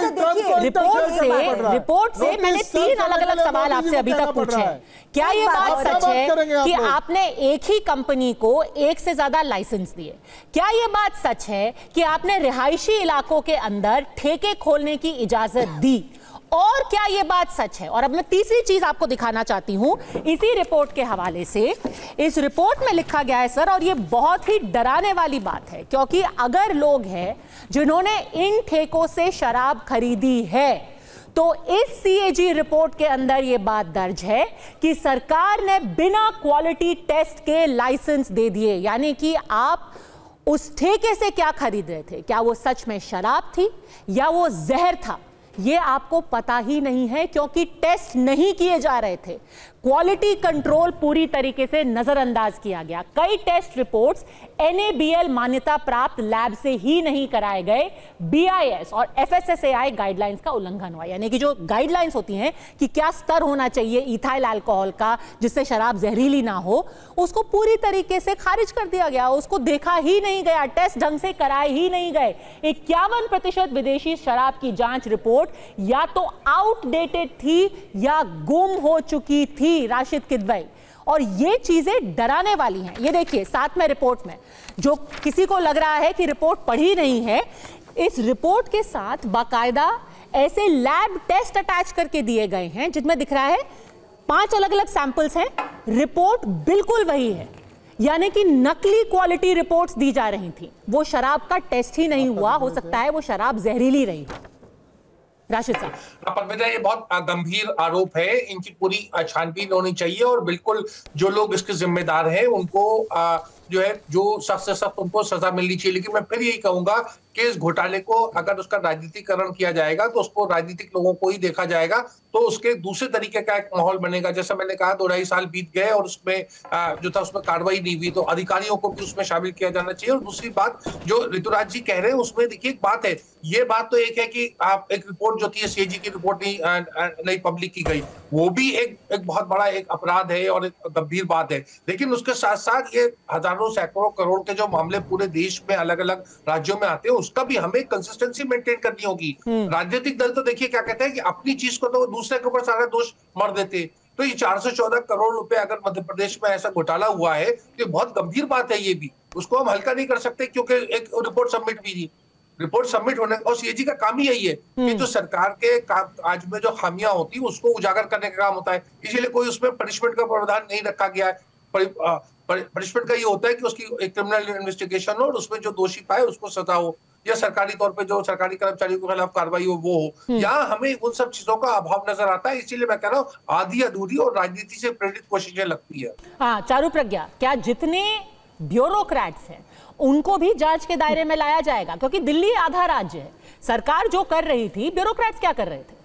रिपोर्ट से मैंने 3 अलग-अलग सवाल आपसे अभी तक पूछे हैं। क्या ये बात सच है कि आपने एक ही कंपनी को एक से ज्यादा लाइसेंस दिए? क्या ये बात सच है कि आपने रिहायशी इलाकों के अंदर ठेके खोलने की इजाजत दी? और क्या ये बात सच है? और अब मैं तीसरी चीज आपको दिखाना चाहती हूं इसी रिपोर्ट के हवाले से। इस रिपोर्ट में लिखा गया है सर, और ये बहुत ही डराने वाली बात है, क्योंकि अगर लोग हैं जिन्होंने इन ठेकों से शराब खरीदी है तो इस सीएजी रिपोर्ट के अंदर यह बात दर्ज है कि सरकार ने बिना क्वालिटी टेस्ट के लाइसेंस दे दिए। यानी कि आप उस ठेके से क्या खरीद रहे थे, क्या वो सच में शराब थी या वो जहर था, ये आपको पता ही नहीं है, क्योंकि टेस्ट नहीं किए जा रहे थे। क्वालिटी कंट्रोल पूरी तरीके से नजरअंदाज किया गया। कई टेस्ट रिपोर्ट्स NABL मान्यता प्राप्त लैब से ही नहीं कराए गए। BIS और FSSAI गाइडलाइंस का उल्लंघन हुआ। यानी कि जो गाइडलाइंस होती हैं कि क्या स्तर होना चाहिए इथाइल अल्कोहल का जिससे शराब जहरीली ना हो, उसको पूरी तरीके से खारिज कर दिया गया। उसको देखा ही नहीं गया, टेस्ट ढंग से कराए ही नहीं गए। 51% विदेशी शराब की जांच रिपोर्ट या तो आउटडेटेड थी या गुम हो चुकी थी राशिद किदवई। और ये चीजें डराने वाली हैं। ये देखिए साथ में रिपोर्ट में, जो किसी को लग रहा है कि रिपोर्ट पढ़ी नहीं है, इस रिपोर्ट के साथ बाकायदा ऐसे लैब टेस्ट अटैच करके दिए गए हैं जिसमें दिख रहा है 5 अलग अलग सैंपल्स हैं। रिपोर्ट बिल्कुल वही है, यानी कि नकली क्वालिटी रिपोर्ट्स दी जा रही थी। वो शराब का टेस्ट ही नहीं हुआ, हो सकता है वो शराब जहरीली रही हो। राशिद साहब, पद्मजा, ये बहुत गंभीर आरोप है, इनकी पूरी छानबीन होनी चाहिए और बिल्कुल जो लोग इसके जिम्मेदार हैं उनको जो है जो सख्त से सख्त उनको सजा मिलनी चाहिए। लेकिन मैं फिर यही कहूंगा कि इस घोटाले को अगर उसका राजनीतिकरण किया जाएगा तो उसको राजनीतिक लोगों को ही देखा जाएगा, तो उसके दूसरे तरीके का एक माहौल बनेगा। जैसा मैंने कहा 2-2.5 साल बीत गए और उसमें जो था उसमें कार्रवाई नहीं हुई, तो अधिकारियों को भी उसमें शामिल किया जाना चाहिए। और दूसरी बात जो ऋतुराज जी कह रहे हैं उसमें देखिए एक बात है, ये बात तो एक है कि आप एक रिपोर्ट जो थी सीएजी की रिपोर्ट नहीं पब्लिक की गई, वो भी एक बहुत बड़ा एक अपराध है और एक गंभीर बात है। लेकिन उसके साथ साथ ये हजारों सैकड़ों करोड़ के जो मामले पूरे देश में अलग अलग राज्यों में आते हैं, उसका भी हमें कंसिस्टेंसी मेंटेन करनी होगी। राजनीतिक दल तो देखिए क्या कहते हैं कि अपनी चीज को तो दूसरे के ऊपर सारा दोष मर देते। तो ये 414 करोड़ रुपए अगर मध्य प्रदेश में ऐसा घोटाला हुआ है तो बहुत गंभीर बात है। ये भी उसको हम हल्का नहीं कर सकते, क्योंकि एक रिपोर्ट सबमिट भी थी। रिपोर्ट सबमिट होने और सीएजी का काम ही यही है कि जो सरकार के आज में जो खामियां होती है उसको उजागर करने का काम होता है। इसीलिए कोई उसमें पनिशमेंट का प्रावधान नहीं रखा गया है। पनिशमेंट का ये होता है कि उसकी एक क्रिमिनल इन्वेस्टिगेशन हो और उसमें जो दोषी पाए उसको सजा हो, या सरकारी तौर पे जो सरकारी कर्मचारियों के खिलाफ कार्रवाई हो वो हो। यहाँ हमें उन सब चीजों का अभाव नजर आता है। इसीलिए मैं कह रहा हूँ आधी अधूरी और राजनीति से प्रेरित कोशिशें लगती है। हाँ, चारू प्रज्ञा, क्या जितने ब्यूरोक्रेट्स हैं उनको भी जांच के दायरे में लाया जाएगा? क्योंकि दिल्ली आधा राज्य है, सरकार जो कर रही थी, ब्यूरोक्रेट्स क्या कर रहे थे?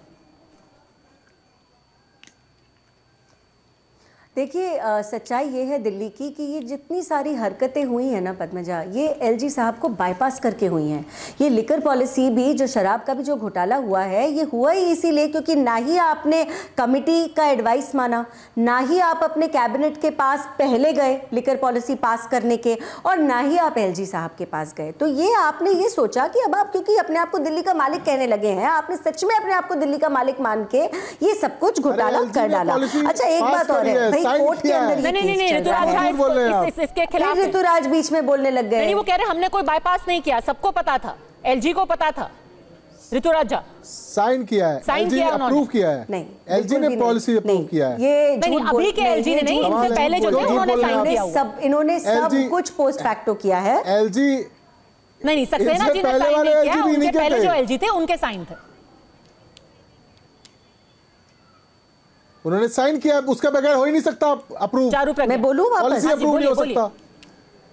देखिए सच्चाई ये है दिल्ली की कि ये जितनी सारी हरकतें हुई हैं ना पद्मजा, ये एलजी साहब को बाईपास करके हुई हैं। ये लिकर पॉलिसी भी, जो शराब का भी जो घोटाला हुआ है, ये हुआ ही इसीलिए क्योंकि ना ही आपने कमिटी का एडवाइस माना, ना ही आप अपने कैबिनेट के पास पहले गए लिकर पॉलिसी पास करने के, और ना ही आप एलजी साहब के पास गए। तो ये आपने ये सोचा कि अब आप क्योंकि अपने आप को दिल्ली का मालिक कहने लगे हैं, आपने सच में अपने आप को दिल्ली का मालिक मान के ये सब कुछ घोटाला कर डाला। अच्छा, एक बात और है, कोर्ट के अंदर नहीं इसके खिलाफ ऋतुराज बीच में बोलने लग गए। नहीं, वो कह रहे हमने कोई बाईपास नहीं किया, सबको पता था, एलजी को पता था। ऋतुराज साइन किया है, एलजी ने अप्रूव किया है। नहीं, एलजी ने पॉलिसी अप्रूव किया है। ये नहीं, अभी के एलजी ने नहीं, इनसे पहले जो थे उन्होंने साइन किया हुआ। सब इन्होंने सब कुछ पोस्ट फैक्टो किया है। एलजी नहीं, सक्सेना जी ने साइन नहीं किया, उनके पहले जो एलजी थे उनके साइन थे। उन्होंने साइन किया, उसके बगैर हो ही नहीं सकता अप्रूव। मैं बोलूं वापस, पॉलिसी अप्रूव नहीं हो सकता।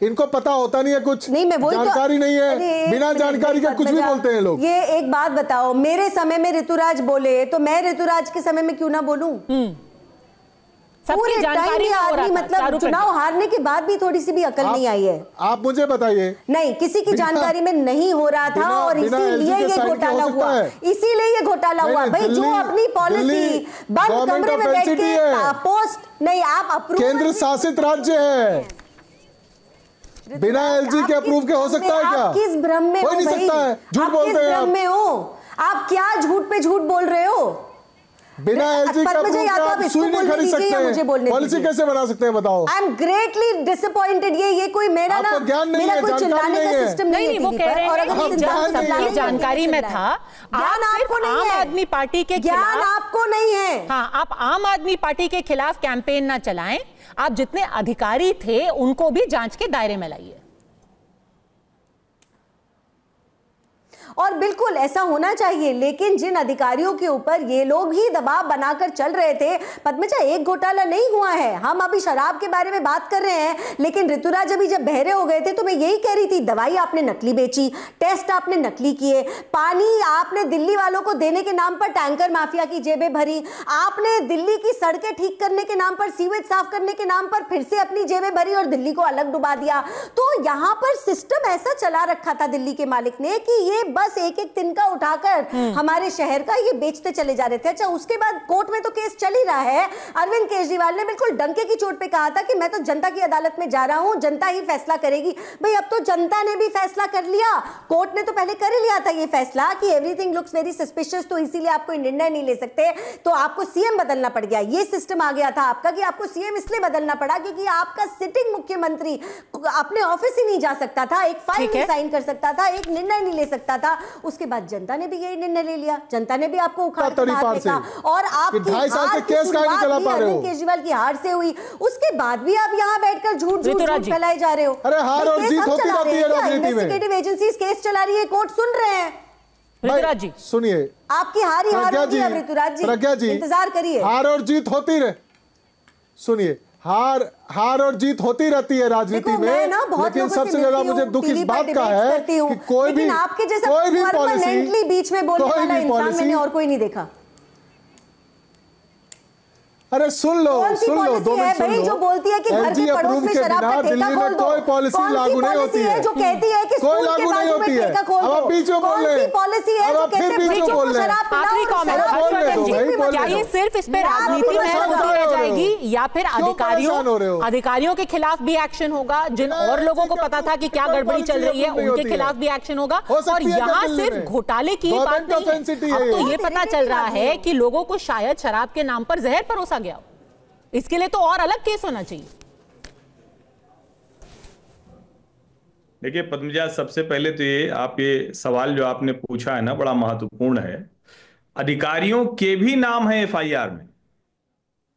इनको पता होता नहीं है, कुछ नहीं, मैं जानकारी नहीं है, बिना जानकारी के कुछ भी बोलते हैं लोग। ये एक बात बताओ, मेरे समय में ऋतुराज बोले तो मैं ऋतुराज के समय में क्यों ना बोलूं? पूरे टाइम ये आदमी मतलब चुनाव हारने के बाद भी थोड़ी सी भी अकल नहीं आई है। आप मुझे बताइए। नहीं, किसी की जानकारी में नहीं हो रहा था और इसीलिए ये घोटाला हुआ, इसीलिए ये घोटाला हुआ। भाई जो अपनी पॉलिसी बंद कमरे में बैठ के पोस्ट नहीं, आप अप्रूव, केंद्र शासित राज्य है, बिना एलजी के अप्रूव के हो सकता है क्या? आप किस भ्रम में हो? नहीं सकता है, झूठ बोलते हैं आप। क्या झूठ पे झूठ बोल रहे हो? बिना एलजी का सुई नहीं खरीद सकते हैं, पॉलिसी कैसे बना सकते हैं बताओ? I am greatly disappointed. ये कोई मेरा ना मेरा कोई चिल्लाने का सिस्टम नहीं है। वो कह रहे हैं जानकारी में था, ज्ञान आपको नहीं है, आम आदमी पार्टी के ज्ञान आपको नहीं है। हाँ, आप आम आदमी पार्टी के खिलाफ कैंपेन ना चलाएं, आप जितने अधिकारी थे उनको भी जांच के दायरे में लाइए। और बिल्कुल ऐसा होना चाहिए, लेकिन जिन अधिकारियों के ऊपर ये लोग ही दबाव बनाकर चल रहे थे, पद्मजा एक घोटाला नहीं हुआ है। हम अभी शराब के बारे में बात कर रहे हैं, लेकिन ऋतुराज अभी जब बहरे हो गए थे तो मैं यही कह रही थी, दवाई आपने नकली बेची, टेस्ट आपने नकली किए, पानी आपने दिल्ली वालों को देने के नाम पर टैंकर माफिया की जेबें भरी, आपने दिल्ली की सड़कें ठीक करने के नाम पर, सीवेज साफ करने के नाम पर फिर से अपनी जेबें भरी और दिल्ली को अलग डुबा दिया। तो यहां पर सिस्टम ऐसा चला रखा था दिल्ली के मालिक ने कि ये बस एक एक तिनका उठाकर हमारे शहर का ये बेचते चले जा रहे थे। अच्छा, उसके बाद कोर्ट में तो केस चल ही रहा है। अरविंद केजरीवाल ने बिल्कुल डंके की चोट पे कहा था कि मैं तो जनता की अदालत में जा रहा हूं, जनता ही फैसला करेगी। भाई अब तो जनता ने भी फैसला कर लिया, कोर्ट ने तो पहले कर ही लिया था ये फैसला कि एवरीथिंग लुक्स वेरी सस्पिशियस, तो इसीलिए आप कोई निर्णय नहीं ले सकते, तो आपको सीएम बदलना पड़ गया। ये सिस्टम आ गया था आपका कि आपको सीएम इसलिए बदलना पड़ा क्योंकि आपका सिटिंग मुख्यमंत्री अपने ऑफिस ही नहीं जा सकता था, एक फाइल नहीं साइन कर सकता था, एक निर्णय नहीं ले सकता था। उसके बाद जनता ने भी यही निर्णय ले लिया, जनता ने भी आपको उखाड़ के बाहर फेंका और आपकी 2.5 साल से केस काहे नहीं चला पा रहे हो? केजरीवाल की हार से हुई, उसके बाद भी आप यहाँ बैठकर झूठ फैलाए जा रहे हो। अरे हार और जीत होती रहती है राजनीति में। इन्वेस्टिगेटिव एजेंसीज केस चला रही है, कोर्ट सुन रहे हैं। ऋतुराज जी सुनिए, आपकी हार ही हार होगी अब ऋतुराज जी, इंतजार करिए। हार और जीत होती रहे, सुनिए, हार और जीत होती रहती है राजनीति में, लेकिन सबसे ज्यादा मुझे दुख इस बात का है कि कोई भी आपके जैसा परमानेंटली बीच में बोलने वाला इंसान मैंने और कोई नहीं देखा। अरे सुन लो 2 मिनट सुन लो। जो बोलती है कि घर के पड़ोस में शराब का ठेका खोल दो, कोई पॉलिसी लागू नहीं होती है जो कहती है कि कोई लागू नहीं होती है। अब आप बीच में बोल रहे हैं, पॉलिसी है जो कहते हैं बीच में शराब आखिरी कमेंट, क्या ये सिर्फ इस पे राजनीति में रह जाएगी या फिर अधिकारियों के खिलाफ भी एक्शन होगा? जिन और लोगों को पता था कि क्या गड़बड़ी चल रही है उनके खिलाफ भी एक्शन होगा। और यहाँ सिर्फ घोटाले की बात नहीं, अब तो ये पता चल रहा है कि लोगों को शायद शराब के नाम पर जहर परोसा गया। इसके लिए तो और अलग केस होना चाहिए। देखिए पद्मजा, सबसे पहले तो ये सवाल जो आपने पूछा है ना, बड़ा महत्वपूर्ण है। अधिकारियों के भी नाम है एफआईआर में।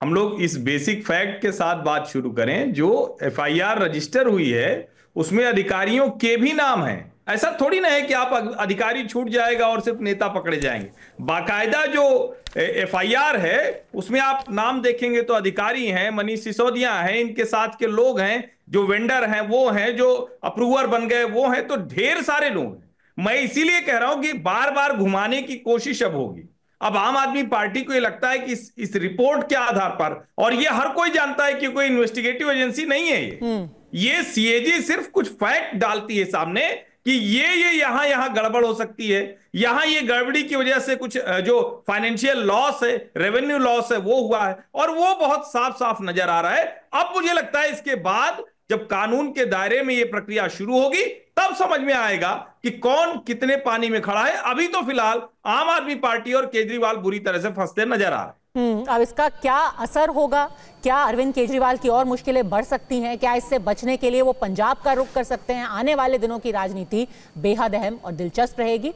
हम लोग इस बेसिक फैक्ट के साथ बात शुरू करें, जो एफआईआर रजिस्टर हुई है उसमें अधिकारियों के भी नाम है। ऐसा थोड़ी ना है कि आप अधिकारी छूट जाएगा और सिर्फ नेता पकड़े जाएंगे। बाकायदा जो एफआईआर है उसमें आप नाम देखेंगे तो अधिकारी हैं, मनीष सिसोदिया हैं, इनके साथ के लोग हैं, जो वेंडर हैं वो हैं, जो अप्रूवर बन गए वो हैं, तो ढेर सारे लोग हैं। मैं इसीलिए कह रहा हूं कि बार बार घुमाने की कोशिश अब होगी। अब आम आदमी पार्टी को ये लगता है कि इस रिपोर्ट के आधार पर, और ये हर कोई जानता है कि कोई इन्वेस्टिगेटिव एजेंसी नहीं है ये सीएजी सिर्फ कुछ फैक्ट डालती है सामने कि ये यहां गड़बड़ हो सकती है, यहां ये गड़बड़ी की वजह से कुछ जो फाइनेंशियल लॉस है, रेवेन्यू लॉस है वो हुआ है, और वो बहुत साफ साफ नजर आ रहा है। अब मुझे लगता है इसके बाद जब कानून के दायरे में ये प्रक्रिया शुरू होगी तब समझ में आएगा कि कौन कितने पानी में खड़ा है। अभी तो फिलहाल आम आदमी पार्टी और केजरीवाल बुरी तरह से फंसते नजर आ रहे हैं। अब इसका क्या असर होगा? क्या अरविंद केजरीवाल की और मुश्किलें बढ़ सकती हैं? क्या इससे बचने के लिए वो पंजाब का रुख कर सकते हैं? आने वाले दिनों की राजनीति बेहद अहम और दिलचस्प रहेगी।